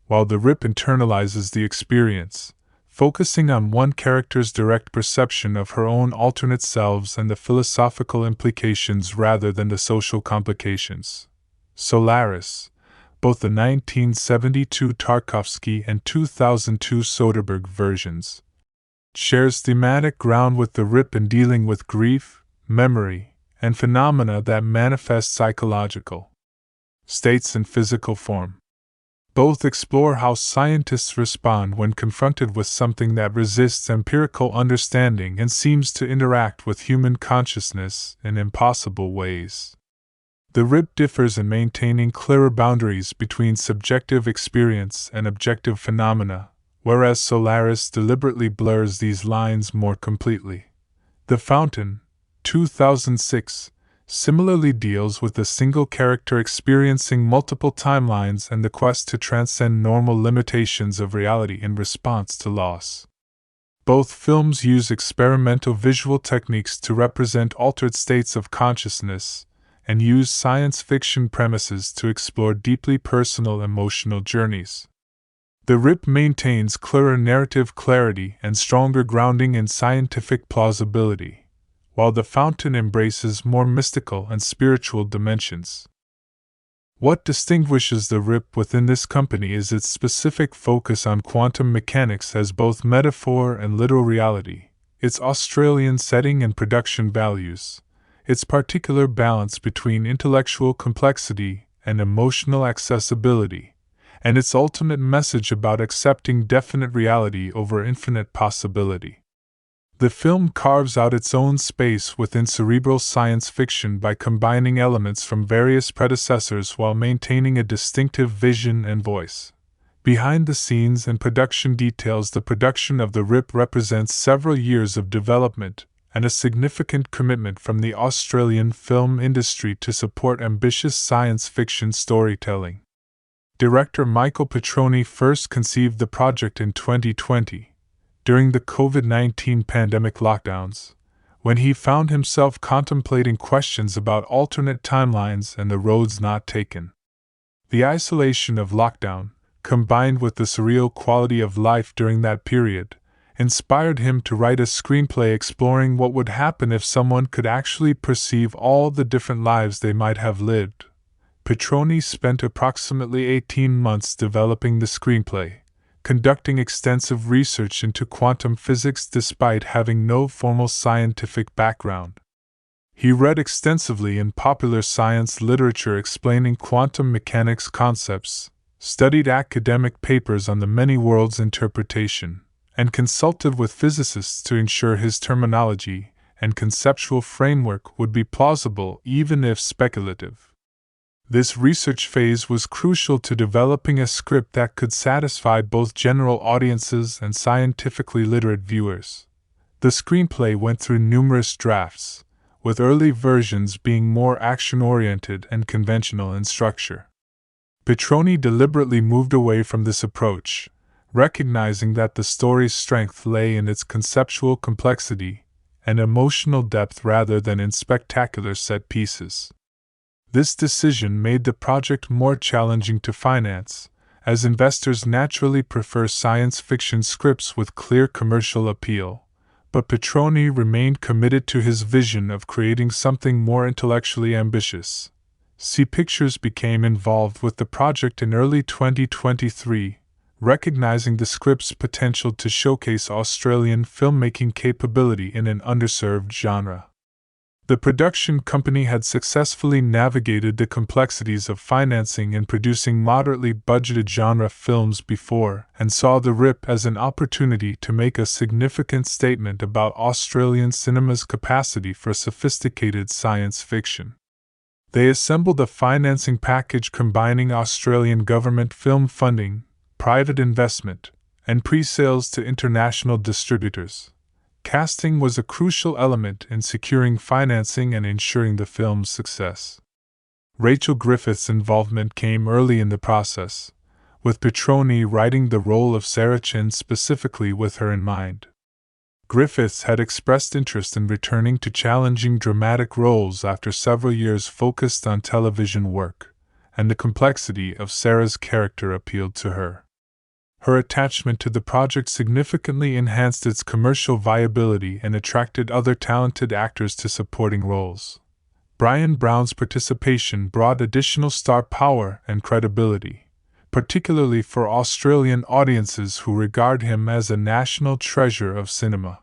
while The Rip internalizes the experience, focusing on one character's direct perception of her own alternate selves and the philosophical implications rather than the social complications. Solaris, both the 1972 Tarkovsky and 2002 Soderbergh versions, shares thematic ground with The Rip in dealing with grief, memory, and phenomena that manifest psychological states in physical form. Both explore how scientists respond when confronted with something that resists empirical understanding and seems to interact with human consciousness in impossible ways. The Rip differs in maintaining clearer boundaries between subjective experience and objective phenomena, whereas Solaris deliberately blurs these lines more completely. The Fountain, 2006, similarly deals with a single character experiencing multiple timelines and the quest to transcend normal limitations of reality in response to loss. Both films use experimental visual techniques to represent altered states of consciousness, and use science fiction premises to explore deeply personal emotional journeys. The Rip maintains clearer narrative clarity and stronger grounding in scientific plausibility, while The Fountain embraces more mystical and spiritual dimensions. What distinguishes the RIP within this company is its specific focus on quantum mechanics as both metaphor and literal reality, its Australian setting and production values, its particular balance between intellectual complexity and emotional accessibility, and its ultimate message about accepting definite reality over infinite possibility. The film carves out its own space within cerebral science fiction by combining elements from various predecessors while maintaining a distinctive vision and voice. Behind the scenes and production details, the production of the RIP represents several years of development and a significant commitment from the Australian film industry to support ambitious science fiction storytelling. Director Michael Petroni first conceived the project in 2020. During the COVID-19 pandemic lockdowns, when he found himself contemplating questions about alternate timelines and the roads not taken. The isolation of lockdown, combined with the surreal quality of life during that period, inspired him to write a screenplay exploring what would happen if someone could actually perceive all the different lives they might have lived. Petroni spent approximately 18 months developing the screenplay, conducting extensive research into quantum physics despite having no formal scientific background. He read extensively in popular science literature explaining quantum mechanics concepts, studied academic papers on the many worlds interpretation, and consulted with physicists to ensure his terminology and conceptual framework would be plausible even if speculative. This research phase was crucial to developing a script that could satisfy both general audiences and scientifically literate viewers. The screenplay went through numerous drafts, with early versions being more action-oriented and conventional in structure. Petroni deliberately moved away from this approach, recognizing that the story's strength lay in its conceptual complexity and emotional depth rather than in spectacular set pieces. This decision made the project more challenging to finance, as investors naturally prefer science fiction scripts with clear commercial appeal, but Petroni remained committed to his vision of creating something more intellectually ambitious. C Pictures became involved with the project in early 2023, recognizing the script's potential to showcase Australian filmmaking capability in an underserved genre. The production company had successfully navigated the complexities of financing and producing moderately budgeted genre films before, and saw the RIP as an opportunity to make a significant statement about Australian cinema's capacity for sophisticated science fiction. They assembled a financing package combining Australian government film funding, private investment, and pre-sales to international distributors. Casting was a crucial element in securing financing and ensuring the film's success. Rachel Griffiths' involvement came early in the process, with Petroni writing the role of Sarah Chin specifically with her in mind. Griffiths had expressed interest in returning to challenging dramatic roles after several years focused on television work, and the complexity of Sarah's character appealed to her. Her attachment to the project significantly enhanced its commercial viability and attracted other talented actors to supporting roles. Brian Brown's participation brought additional star power and credibility, particularly for Australian audiences who regard him as a national treasure of cinema.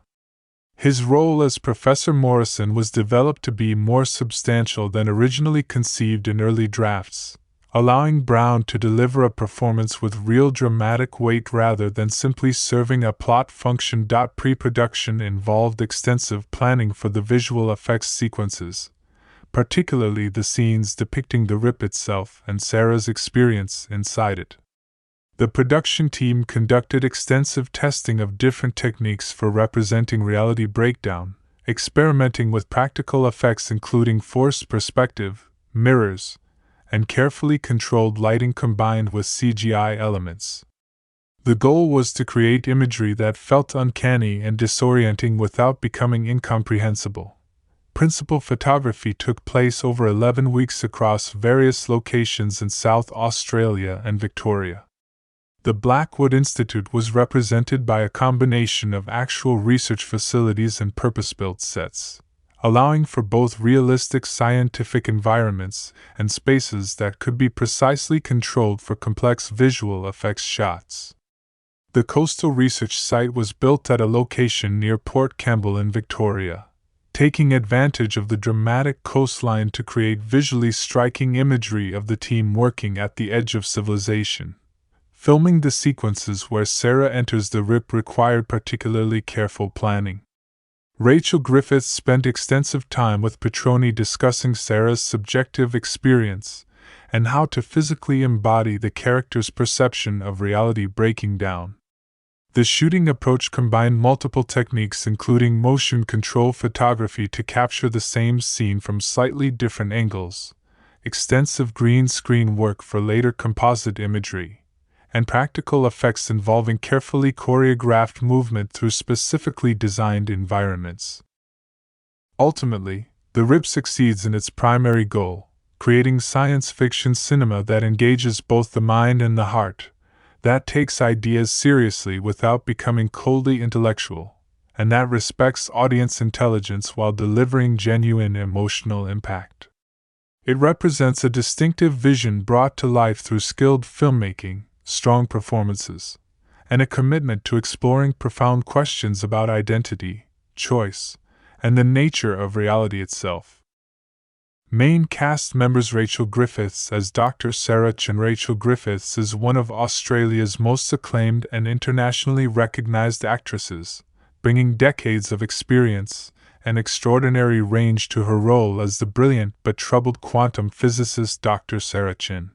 His role as Professor Morrison was developed to be more substantial than originally conceived in early drafts, allowing Brown to deliver a performance with real dramatic weight rather than simply serving a plot function. Pre-production involved extensive planning for the visual effects sequences, particularly the scenes depicting the RIP itself and Sarah's experience inside it. The production team conducted extensive testing of different techniques for representing reality breakdown, experimenting with practical effects including forced perspective, mirrors, and carefully controlled lighting combined with CGI elements. The goal was to create imagery that felt uncanny and disorienting without becoming incomprehensible. Principal photography took place over 11 weeks across various locations in South Australia and Victoria. The Blackwood Institute was represented by a combination of actual research facilities and purpose-built sets, allowing for both realistic scientific environments and spaces that could be precisely controlled for complex visual effects shots. The coastal research site was built at a location near Port Campbell in Victoria, taking advantage of the dramatic coastline to create visually striking imagery of the team working at the edge of civilization. Filming the sequences where Sarah enters the RIP required particularly careful planning. Rachel Griffiths spent extensive time with Petroni discussing Sarah's subjective experience and how to physically embody the character's perception of reality breaking down. The shooting approach combined multiple techniques, including motion control photography to capture the same scene from slightly different angles, extensive green screen work for later composite imagery, and practical effects involving carefully choreographed movement through specifically designed environments. Ultimately, the RIP succeeds in its primary goal, creating science fiction cinema that engages both the mind and the heart, that takes ideas seriously without becoming coldly intellectual, and that respects audience intelligence while delivering genuine emotional impact. It represents a distinctive vision brought to life through skilled filmmaking, strong performances, and a commitment to exploring profound questions about identity, choice, and the nature of reality itself. Main cast members: Rachel Griffiths as Dr. Sarah Chen. Rachel Griffiths is one of Australia's most acclaimed and internationally recognized actresses, bringing decades of experience and extraordinary range to her role as the brilliant but troubled quantum physicist Dr. Sarah Chen.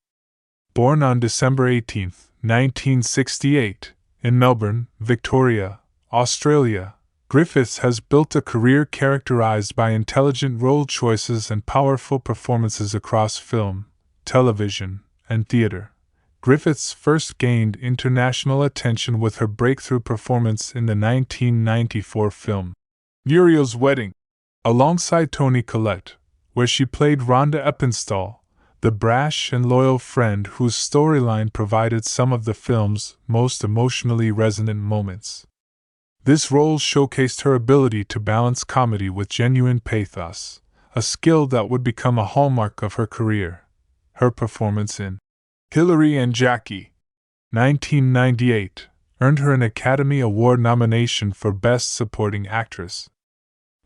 Born on December 18, 1968, in Melbourne, Victoria, Australia, Griffiths has built a career characterized by intelligent role choices and powerful performances across film, television, and theater. Griffiths first gained international attention with her breakthrough performance in the 1994 film Muriel's Wedding, alongside Toni Collette, where she played Rhonda Eppenstall, the brash and loyal friend whose storyline provided some of the film's most emotionally resonant moments. This role showcased her ability to balance comedy with genuine pathos, a skill that would become a hallmark of her career. Her performance in Hillary and Jackie, 1998, earned her an Academy Award nomination for Best Supporting Actress.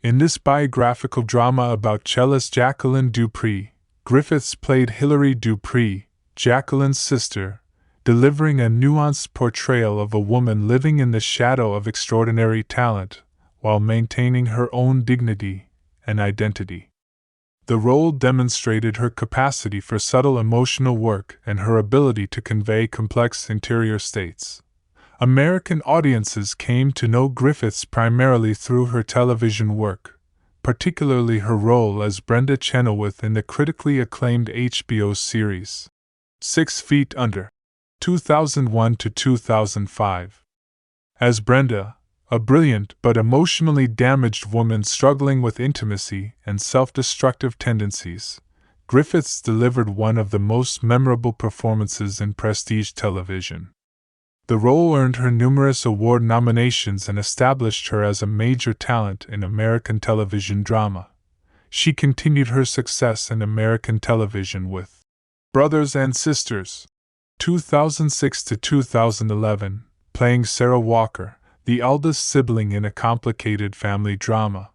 In this biographical drama about cellist Jacqueline du Pré, Griffiths played Hilary du Pré, Jacqueline's sister, delivering a nuanced portrayal of a woman living in the shadow of extraordinary talent, while maintaining her own dignity and identity. The role demonstrated her capacity for subtle emotional work and her ability to convey complex interior states. American audiences came to know Griffiths primarily through her television work, particularly her role as Brenda Chenoweth in the critically acclaimed HBO series 6 Feet Under, 2001 to 2005. As Brenda, a brilliant but emotionally damaged woman struggling with intimacy and self-destructive tendencies, Griffiths delivered one of the most memorable performances in prestige television. The role earned her numerous award nominations and established her as a major talent in American television drama. She continued her success in American television with Brothers and Sisters, 2006 to 2011, playing Sarah Walker, the eldest sibling in a complicated family drama.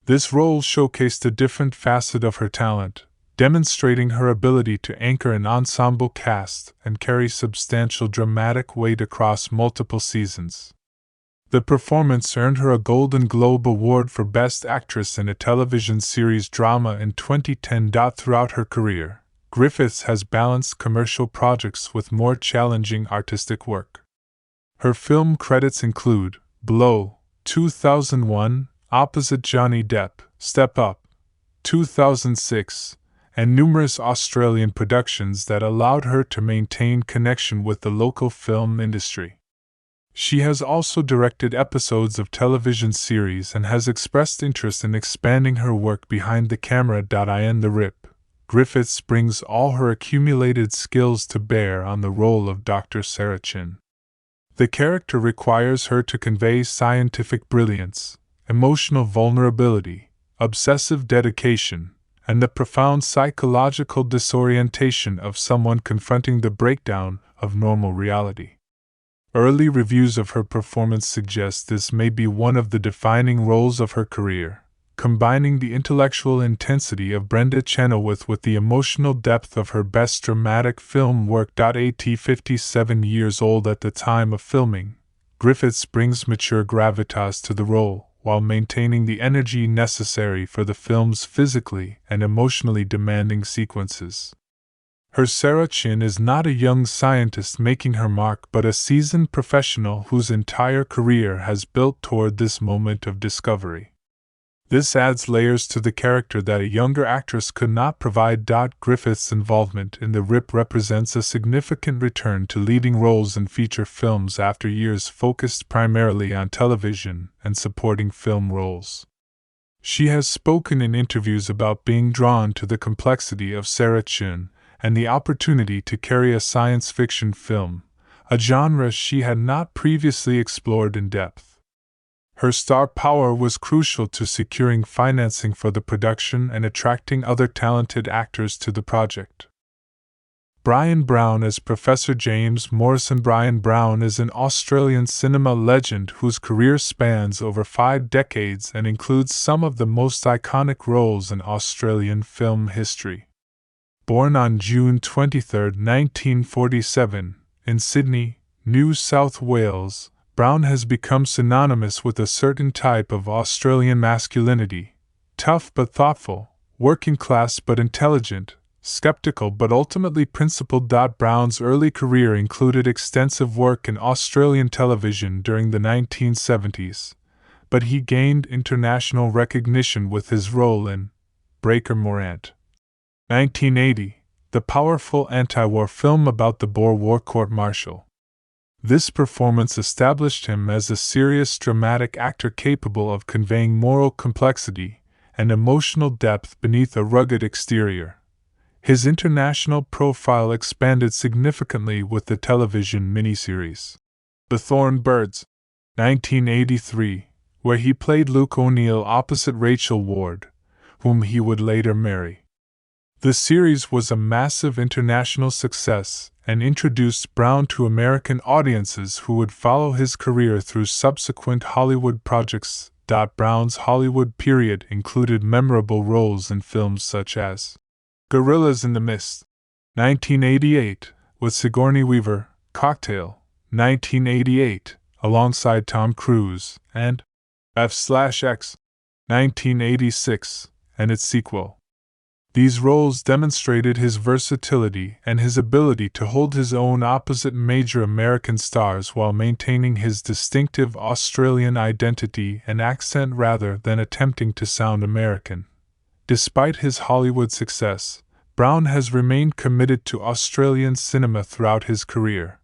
This role showcased a different facet of her talent, demonstrating her ability to anchor an ensemble cast and carry substantial dramatic weight across multiple seasons. The performance earned her a Golden Globe Award for Best Actress in a Television Series Drama in 2010. Throughout her career, Griffiths has balanced commercial projects with more challenging artistic work. Her film credits include Blow, 2001, opposite Johnny Depp, Step Up, 2006, and numerous Australian productions that allowed her to maintain connection with the local film industry. She has also directed episodes of television series and has expressed interest in expanding her work behind the camera. In the RIP, Griffiths brings all her accumulated skills to bear on the role of Dr. Sarah Chen. The character requires her to convey scientific brilliance, emotional vulnerability, obsessive dedication, and the profound psychological disorientation of someone confronting the breakdown of normal reality. Early reviews of her performance suggest this may be one of the defining roles of her career, combining the intellectual intensity of Brenda Chenoweth with the emotional depth of her best dramatic film work. At 57 years old at the time of filming, Griffiths brings mature gravitas to the role, while maintaining the energy necessary for the film's physically and emotionally demanding sequences. Her Sarah Chin is not a young scientist making her mark but a seasoned professional whose entire career has built toward this moment of discovery. This adds layers to the character that a younger actress could not provide. Griffith's involvement in the RIP represents a significant return to leading roles in feature films after years focused primarily on television and supporting film roles. She has spoken in interviews about being drawn to the complexity of Sarah Chin and the opportunity to carry a science fiction film, a genre she had not previously explored in depth. Her star power was crucial to securing financing for the production and attracting other talented actors to the project. Brian Brown as Professor James Morrison. Brian Brown is an Australian cinema legend whose career spans over 5 decades and includes some of the most iconic roles in Australian film history. Born on June 23, 1947, in Sydney, New South Wales, Brown has become synonymous with a certain type of Australian masculinity: tough but thoughtful, working class but intelligent, skeptical but ultimately principled. Brown's early career included extensive work in Australian television during the 1970s, but he gained international recognition with his role in Breaker Morant, 1980, the powerful anti-war film about the Boer War court-martial. This performance established him as a serious dramatic actor capable of conveying moral complexity and emotional depth beneath a rugged exterior. His international profile expanded significantly with the television miniseries The Thorn Birds, 1983, where he played Luke O'Neill opposite Rachel Ward, whom he would later marry. The series was a massive international success and introduced Brown to American audiences who would follow his career through subsequent Hollywood projects. Brown's Hollywood period included memorable roles in films such as Gorillas in the Mist, 1988, with Sigourney Weaver, Cocktail, 1988, alongside Tom Cruise, and F/X, 1986, and its sequel. These roles demonstrated his versatility and his ability to hold his own opposite major American stars while maintaining his distinctive Australian identity and accent rather than attempting to sound American. Despite his Hollywood success, Brown has remained committed to Australian cinema throughout his career,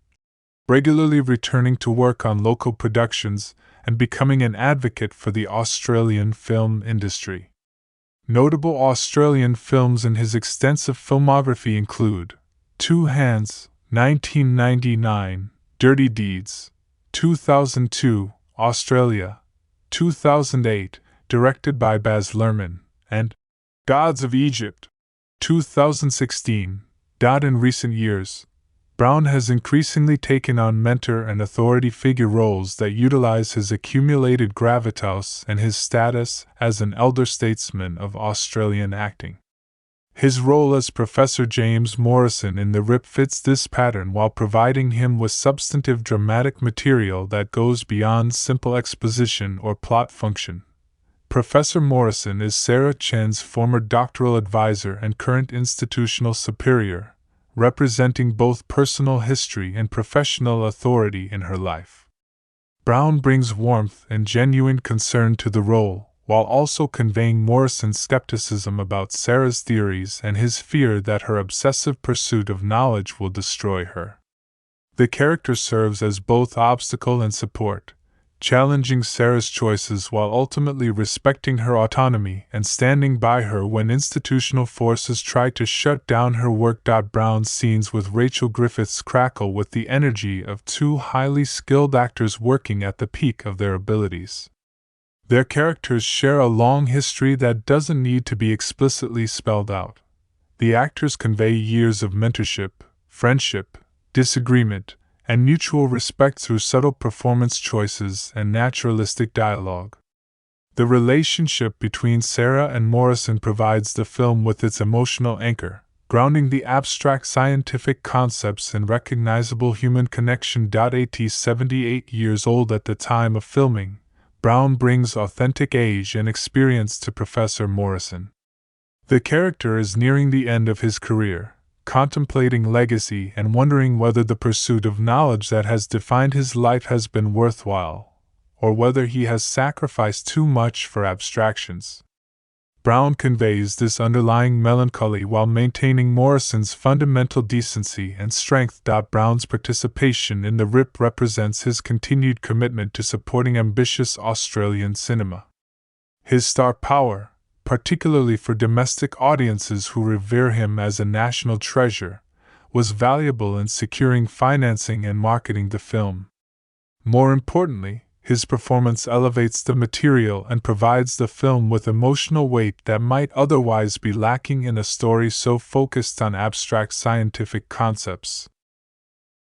regularly returning to work on local productions and becoming an advocate for the Australian film industry. Notable Australian films in his extensive filmography include Two Hands, 1999, Dirty Deeds, 2002, Australia, 2008, directed by Baz Luhrmann, and Gods of Egypt, 2016. In recent years, Brown has increasingly taken on mentor and authority figure roles that utilize his accumulated gravitas and his status as an elder statesman of Australian acting. His role as Professor James Morrison in The Rip fits this pattern while providing him with substantive dramatic material that goes beyond simple exposition or plot function. Professor Morrison is Sarah Chen's former doctoral advisor and current institutional superior, representing both personal history and professional authority in her life. Brown brings warmth and genuine concern to the role, while also conveying Morrison's skepticism about Sarah's theories and his fear that her obsessive pursuit of knowledge will destroy her. The character serves as both obstacle and support, challenging Sarah's choices while ultimately respecting her autonomy and standing by her when institutional forces try to shut down her work. Brown's scenes with Rachel Griffiths crackle with the energy of two highly skilled actors working at the peak of their abilities. Their characters share a long history that doesn't need to be explicitly spelled out. The actors convey years of mentorship, friendship, disagreement, and mutual respect through subtle performance choices and naturalistic dialogue. The relationship between Sarah and Morrison provides the film with its emotional anchor, grounding the abstract scientific concepts in recognizable human connection. At 78 years old at the time of filming, Brown brings authentic age and experience to Professor Morrison. The character is nearing the end of his career, contemplating legacy and wondering whether the pursuit of knowledge that has defined his life has been worthwhile, or whether he has sacrificed too much for abstractions. Brown conveys this underlying melancholy while maintaining Morrison's fundamental decency and strength. Brown's participation in the RIP represents his continued commitment to supporting ambitious Australian cinema. His star power, particularly for domestic audiences who revere him as a national treasure, was valuable in securing financing and marketing the film. More importantly, his performance elevates the material and provides the film with emotional weight that might otherwise be lacking in a story so focused on abstract scientific concepts.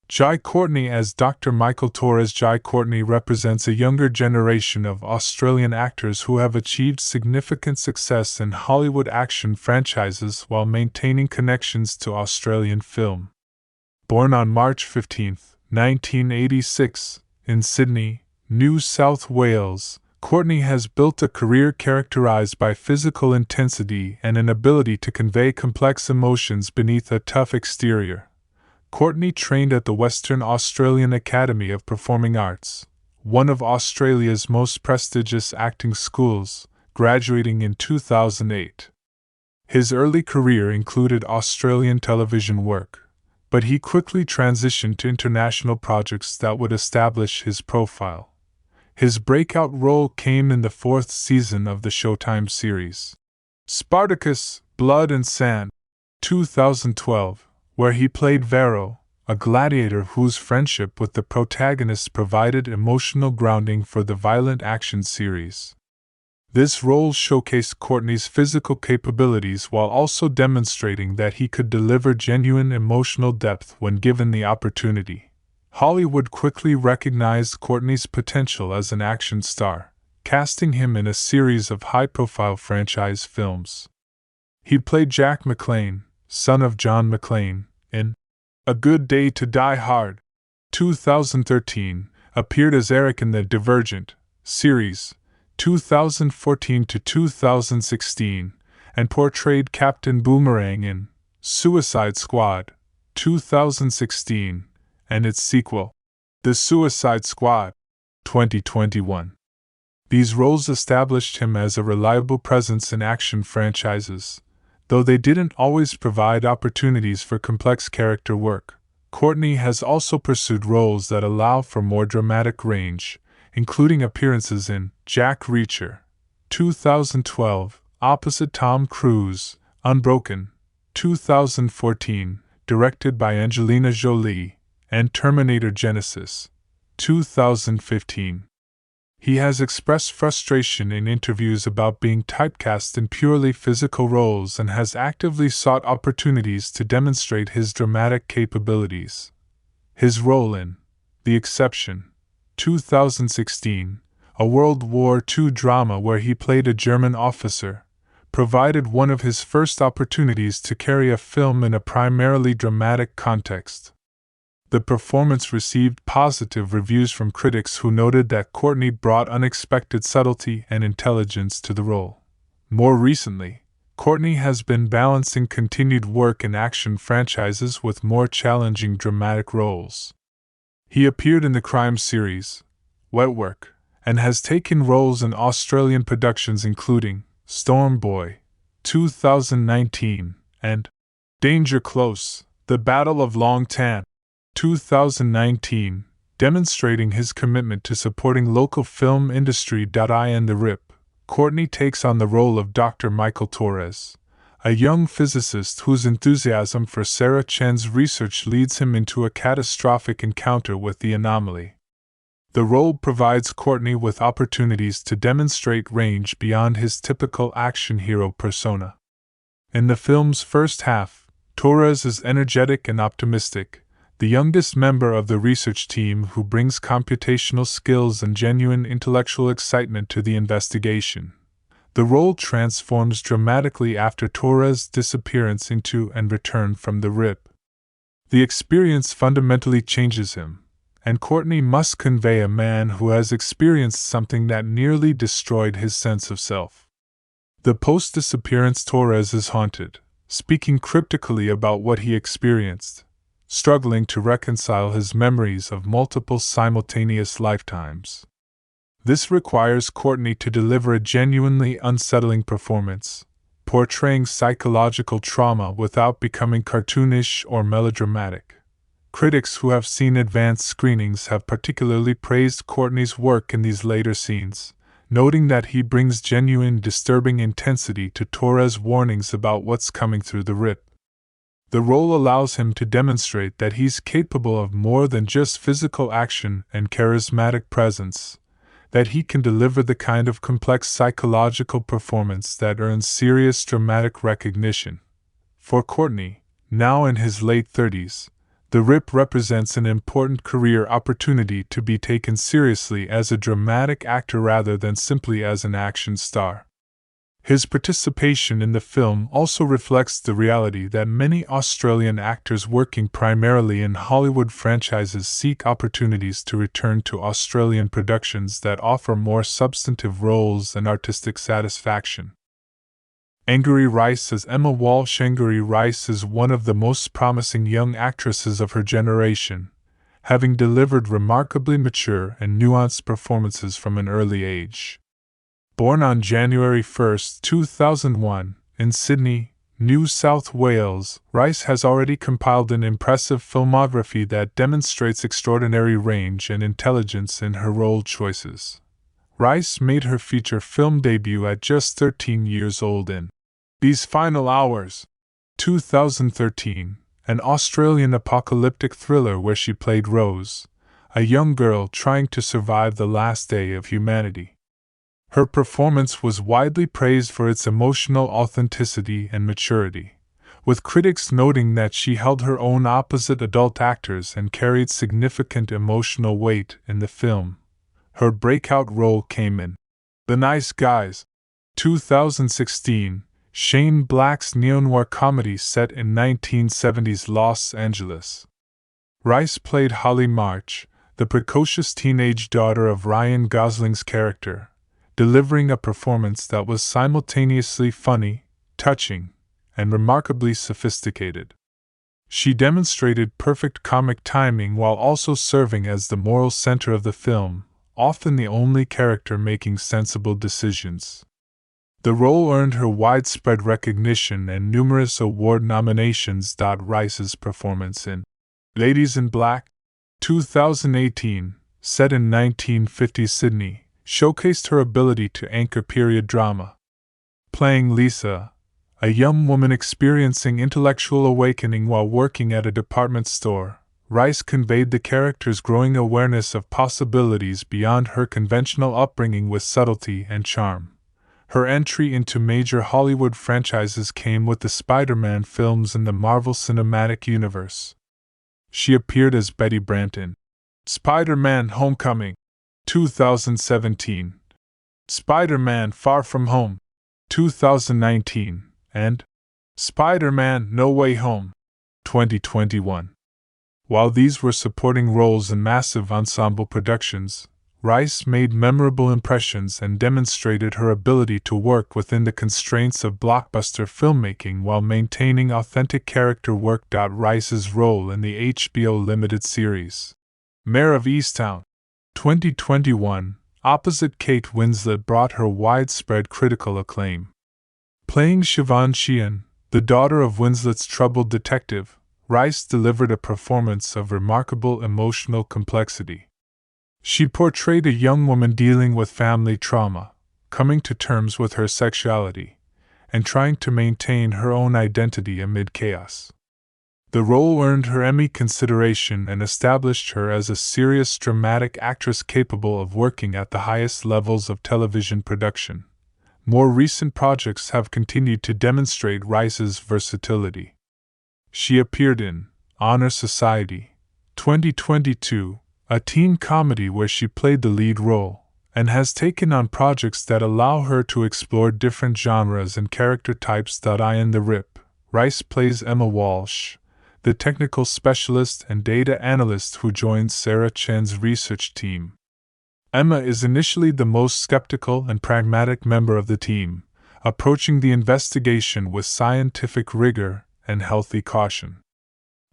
Jai Courtney as Dr. Michael Torres. Jai Courtney represents a younger generation of Australian actors who have achieved significant success in Hollywood action franchises while maintaining connections to Australian film. Born on March 15, 1986, in Sydney, New South Wales, Courtney has built a career characterized by physical intensity and an ability to convey complex emotions beneath a tough exterior. Courtney trained at the Western Australian Academy of Performing Arts, one of Australia's most prestigious acting schools, graduating in 2008. His early career included Australian television work, but he quickly transitioned to international projects that would establish his profile. His breakout role came in the fourth season of the Showtime series, Spartacus, Blood and Sand, 2012, where he played Varro, a gladiator whose friendship with the protagonist provided emotional grounding for the violent action series. This role showcased Courtney's physical capabilities while also demonstrating that he could deliver genuine emotional depth when given the opportunity. Hollywood quickly recognized Courtney's potential as an action star, casting him in a series of high-profile franchise films. He played Jack McClane, son of John McClane, in A Good Day to Die Hard, 2013, appeared as Eric in the Divergent series, 2014 to 2016, and portrayed Captain Boomerang in Suicide Squad, 2016, and its sequel, The Suicide Squad, 2021. These roles established him as a reliable presence in action franchises, though they didn't always provide opportunities for complex character work. Courtney has also pursued roles that allow for more dramatic range, including appearances in Jack Reacher, 2012, opposite Tom Cruise, Unbroken, 2014, directed by Angelina Jolie, and Terminator Genisys, 2015. He has expressed frustration in interviews about being typecast in purely physical roles and has actively sought opportunities to demonstrate his dramatic capabilities. His role in The Exception, 2016, a World War II drama where he played a German officer, provided one of his first opportunities to carry a film in a primarily dramatic context. The performance received positive reviews from critics who noted that Courtney brought unexpected subtlety and intelligence to the role. More recently, Courtney has been balancing continued work in action franchises with more challenging dramatic roles. He appeared in the crime series, Wet Work, and has taken roles in Australian productions including Storm Boy, 2019, and Danger Close, The Battle of Long Tan, 2019, demonstrating his commitment to supporting local film industry. In The RIP, Courtney takes on the role of Dr. Michael Torres, a young physicist whose enthusiasm for Sarah Chen's research leads him into a catastrophic encounter with the anomaly. The role provides Courtney with opportunities to demonstrate range beyond his typical action hero persona. In the film's first half, Torres is energetic and optimistic, the youngest member of the research team who brings computational skills and genuine intellectual excitement to the investigation. The role transforms dramatically after Torres' disappearance into and return from the RIP. The experience fundamentally changes him, and Courtney must convey a man who has experienced something that nearly destroyed his sense of self. The post-disappearance Torres is haunted, speaking cryptically about what he experienced, struggling to reconcile his memories of multiple simultaneous lifetimes. This requires Courtney to deliver a genuinely unsettling performance, portraying psychological trauma without becoming cartoonish or melodramatic. Critics who have seen advanced screenings have particularly praised Courtney's work in these later scenes, noting that he brings genuine disturbing intensity to Torres' warnings about what's coming through the RIP. The role allows him to demonstrate that he's capable of more than just physical action and charismatic presence, that he can deliver the kind of complex psychological performance that earns serious dramatic recognition. For Courtney, now in his late 30s, the RIP represents an important career opportunity to be taken seriously as a dramatic actor rather than simply as an action star. His participation in the film also reflects the reality that many Australian actors working primarily in Hollywood franchises seek opportunities to return to Australian productions that offer more substantive roles and artistic satisfaction. Angourie Rice as Emma Walsh. Angourie Rice is one of the most promising young actresses of her generation, having delivered remarkably mature and nuanced performances from an early age. Born on January 1, 2001, in Sydney, New South Wales, Rice has already compiled an impressive filmography that demonstrates extraordinary range and intelligence in her role choices. Rice made her feature film debut at just 13 years old in These Final Hours, 2013, an Australian apocalyptic thriller where she played Rose, a young girl trying to survive the last day of humanity. Her performance was widely praised for its emotional authenticity and maturity, with critics noting that she held her own opposite adult actors and carried significant emotional weight in the film. Her breakout role came in The Nice Guys, 2016, Shane Black's neo-noir comedy set in 1970s Los Angeles. Rice played Holly March, the precocious teenage daughter of Ryan Gosling's character, delivering a performance that was simultaneously funny, touching, and remarkably sophisticated. She demonstrated perfect comic timing while also serving as the moral center of the film, often the only character making sensible decisions. The role earned her widespread recognition and numerous award nominations. Rice's performance in Ladies in Black, 2018, set in 1950s Sydney, showcased her ability to anchor period drama. Playing Lisa, a young woman experiencing intellectual awakening while working at a department store, Rice conveyed the character's growing awareness of possibilities beyond her conventional upbringing with subtlety and charm. Her entry into major Hollywood franchises came with the Spider-Man films in the Marvel Cinematic Universe. She appeared as Betty Brant in Spider-Man: Homecoming, 2017, Spider-Man: Far From Home, 2019, and Spider-Man: No Way Home, 2021. While these were supporting roles in massive ensemble productions, Rice made memorable impressions and demonstrated her ability to work within the constraints of blockbuster filmmaking while maintaining authentic character work. Rice's role in the HBO limited series Mare of Easttown, 2021, opposite Kate Winslet brought her widespread critical acclaim. Playing Siobhan Sheehan, the daughter of Winslet's troubled detective, Rice delivered a performance of remarkable emotional complexity. She portrayed a young woman dealing with family trauma, coming to terms with her sexuality, and trying to maintain her own identity amid chaos. The role earned her Emmy consideration and established her as a serious dramatic actress capable of working at the highest levels of television production. More recent projects have continued to demonstrate Rice's versatility. She appeared in Honor Society, 2022, a teen comedy where she played the lead role, and has taken on projects that allow her to explore different genres and character types. In The Rip, Rice plays Emma Walsh, the technical specialist and data analyst who joins Sarah Chen's research team. Emma is initially the most skeptical and pragmatic member of the team, approaching the investigation with scientific rigor and healthy caution.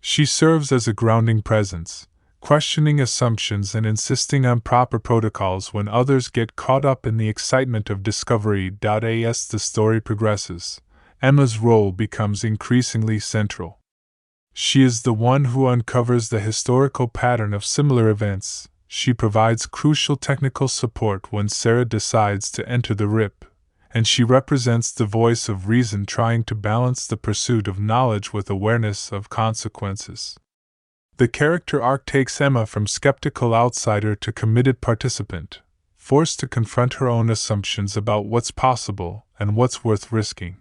She serves as a grounding presence, questioning assumptions and insisting on proper protocols when others get caught up in the excitement of discovery. As the story progresses, Emma's role becomes increasingly central. She is the one who uncovers the historical pattern of similar events. She provides crucial technical support when Sarah decides to enter the Rip, and she represents the voice of reason trying to balance the pursuit of knowledge with awareness of consequences. The character arc takes Emma from skeptical outsider to committed participant, forced to confront her own assumptions about what's possible and what's worth risking.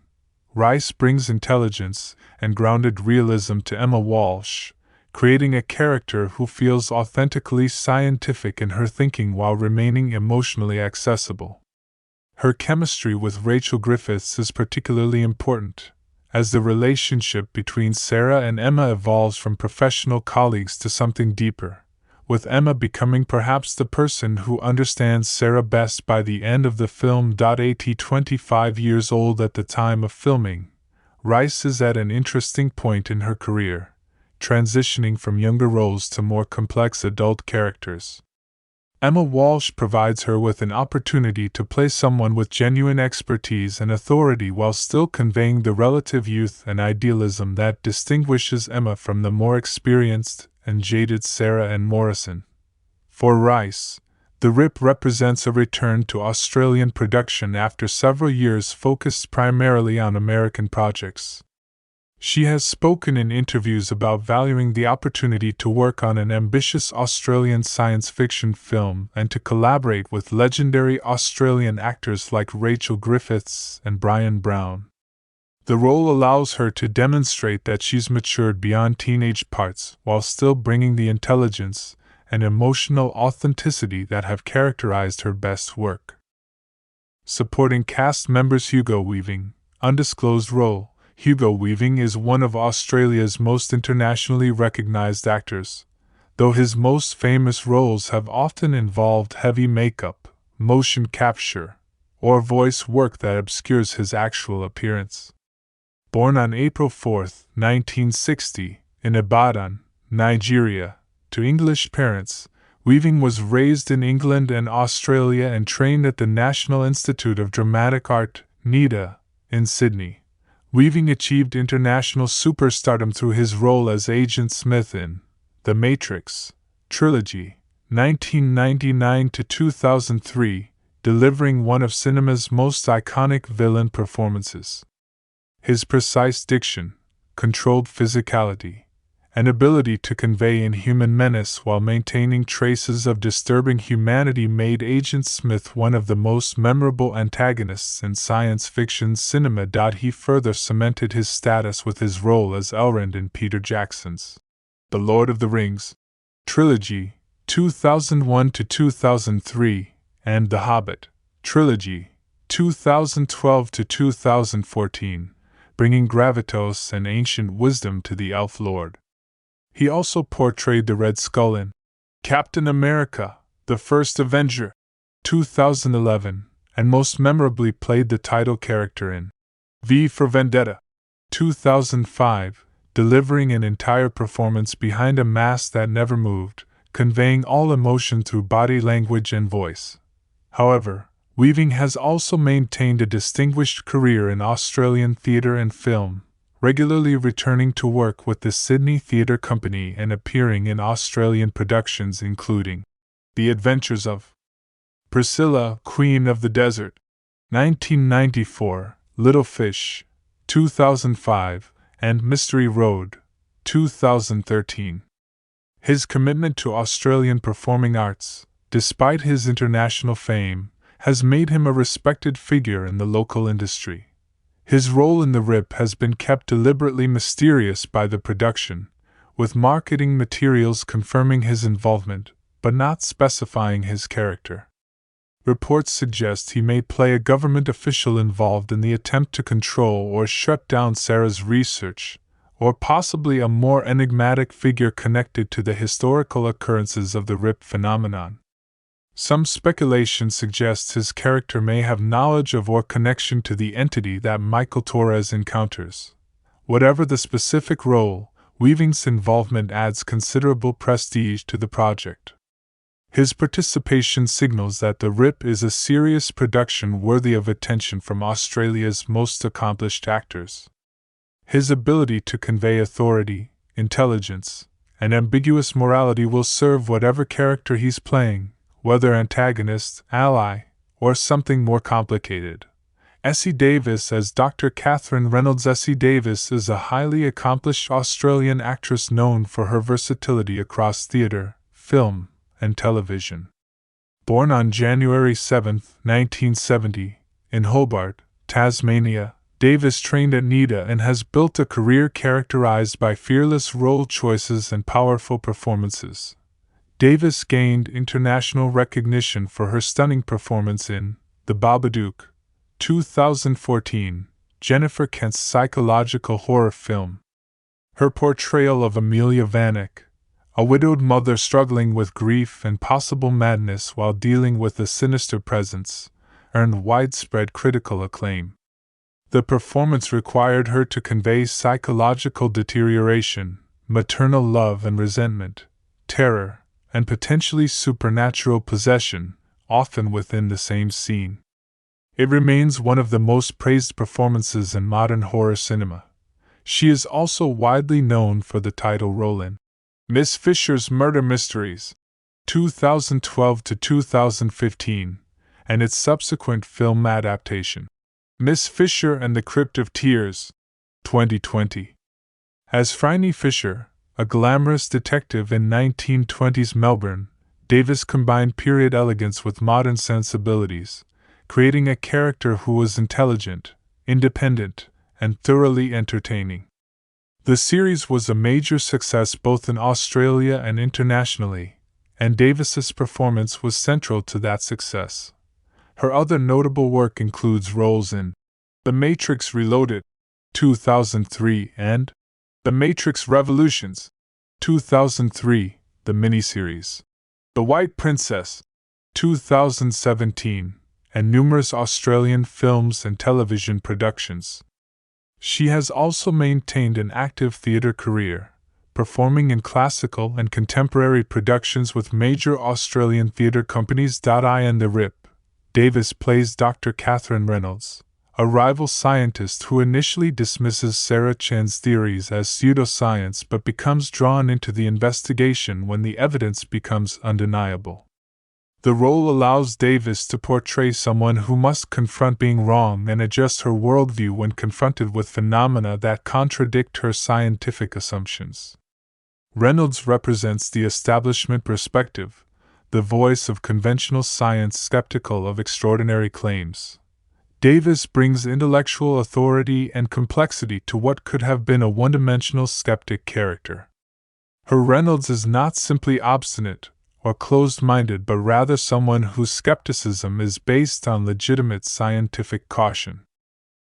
Rice brings intelligence and grounded realism to Emma Walsh, creating a character who feels authentically scientific in her thinking while remaining emotionally accessible. Her chemistry with Rachel Griffiths is particularly important, as the relationship between Sarah and Emma evolves from professional colleagues to something deeper, with Emma becoming perhaps the person who understands Sarah best by the end of the film. At 25 years old at the time of filming, Rice is at an interesting point in her career, transitioning from younger roles to more complex adult characters. Emma Walsh provides her with an opportunity to play someone with genuine expertise and authority while still conveying the relative youth and idealism that distinguishes Emma from the more experienced and jaded Sarah and Morrison. For Rice, The Rip represents a return to Australian production after several years focused primarily on American projects. She has spoken in interviews about valuing the opportunity to work on an ambitious Australian science fiction film and to collaborate with legendary Australian actors like Rachel Griffiths and Brian Brown. The role allows her to demonstrate that she's matured beyond teenage parts while still bringing the intelligence and emotional authenticity that have characterized her best work. Supporting cast members: Hugo Weaving, undisclosed role. Hugo Weaving is one of Australia's most internationally recognized actors, though his most famous roles have often involved heavy makeup, motion capture, or voice work that obscures his actual appearance. Born on April 4, 1960, in Ibadan, Nigeria, to English parents, Weaving was raised in England and Australia and trained at the National Institute of Dramatic Art, NIDA, in Sydney. Weaving achieved international superstardom through his role as Agent Smith in The Matrix trilogy, 1999 to 2003, delivering one of cinema's most iconic villain performances. His precise diction, controlled physicality, and ability to convey inhuman menace while maintaining traces of disturbing humanity made Agent Smith one of the most memorable antagonists in science fiction cinema. He further cemented his status with his role as Elrond in Peter Jackson's The Lord of the Rings trilogy, 2001 to 2003, and The Hobbit trilogy, 2012 to 2014, bringing gravitas and ancient wisdom to the Elf Lord. He also portrayed the Red Skull in Captain America: The First Avenger, 2011, and most memorably played the title character in V for Vendetta, 2005, delivering an entire performance behind a mask that never moved, conveying all emotion through body language and voice. However, Weaving has also maintained a distinguished career in Australian theatre and film, regularly returning to work with the Sydney Theatre Company and appearing in Australian productions including The Adventures of Priscilla, Queen of the Desert, 1994, Little Fish, 2005, and Mystery Road, 2013. His commitment to Australian performing arts, despite his international fame, has made him a respected figure in the local industry. His role in the RIP has been kept deliberately mysterious by the production, with marketing materials confirming his involvement, but not specifying his character. Reports suggest he may play a government official involved in the attempt to control or shut down Sarah's research, or possibly a more enigmatic figure connected to the historical occurrences of the RIP phenomenon. Some speculation suggests his character may have knowledge of or connection to the entity that Michael Torres encounters. Whatever the specific role, Weaving's involvement adds considerable prestige to the project. His participation signals that the RIP is a serious production worthy of attention from Australia's most accomplished actors. His ability to convey authority, intelligence, and ambiguous morality will serve whatever character he's playing, whether antagonist, ally, or something more complicated. Essie Davis as Dr. Catherine Reynolds. Essie Davis is a highly accomplished Australian actress known for her versatility across theatre, film, and television. Born on January 7, 1970, in Hobart, Tasmania, Davis trained at NIDA and has built a career characterized by fearless role choices and powerful performances. Davis gained international recognition for her stunning performance in The Babadook, 2014, Jennifer Kent's psychological horror film. Her portrayal of Amelia Vanek, a widowed mother struggling with grief and possible madness while dealing with a sinister presence, earned widespread critical acclaim. The performance required her to convey psychological deterioration, maternal love and resentment, terror, and potentially supernatural possession, often within the same scene. It remains one of the most praised performances in modern horror cinema. She is also widely known for the title role in Miss Fisher's Murder Mysteries, 2012 to 2015, and its subsequent film adaptation, Miss Fisher and the Crypt of Tears, 2020. As Phryne Fisher, a glamorous detective in 1920s Melbourne, Davis combined period elegance with modern sensibilities, creating a character who was intelligent, independent, and thoroughly entertaining. The series was a major success both in Australia and internationally, and Davis's performance was central to that success. Her other notable work includes roles in The Matrix Reloaded, 2003, and The Matrix Revolutions, 2003, the miniseries, The White Princess, 2017, and numerous Australian films and television productions. She has also maintained an active theatre career, performing in classical and contemporary productions with major Australian theatre companies. In The RIP, Davis plays Dr. Catherine Reynolds, a rival scientist who initially dismisses Sarah Chen's theories as pseudoscience but becomes drawn into the investigation when the evidence becomes undeniable. The role allows Davis to portray someone who must confront being wrong and adjust her worldview when confronted with phenomena that contradict her scientific assumptions. Reynolds represents the establishment perspective, the voice of conventional science skeptical of extraordinary claims. Davis brings intellectual authority and complexity to what could have been a one-dimensional skeptic character. Her Reynolds is not simply obstinate or closed-minded but rather someone whose skepticism is based on legitimate scientific caution.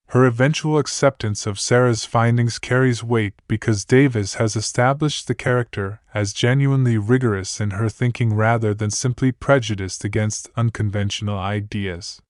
Her eventual acceptance of Sarah's findings carries weight because Davis has established the character as genuinely rigorous in her thinking rather than simply prejudiced against unconventional ideas.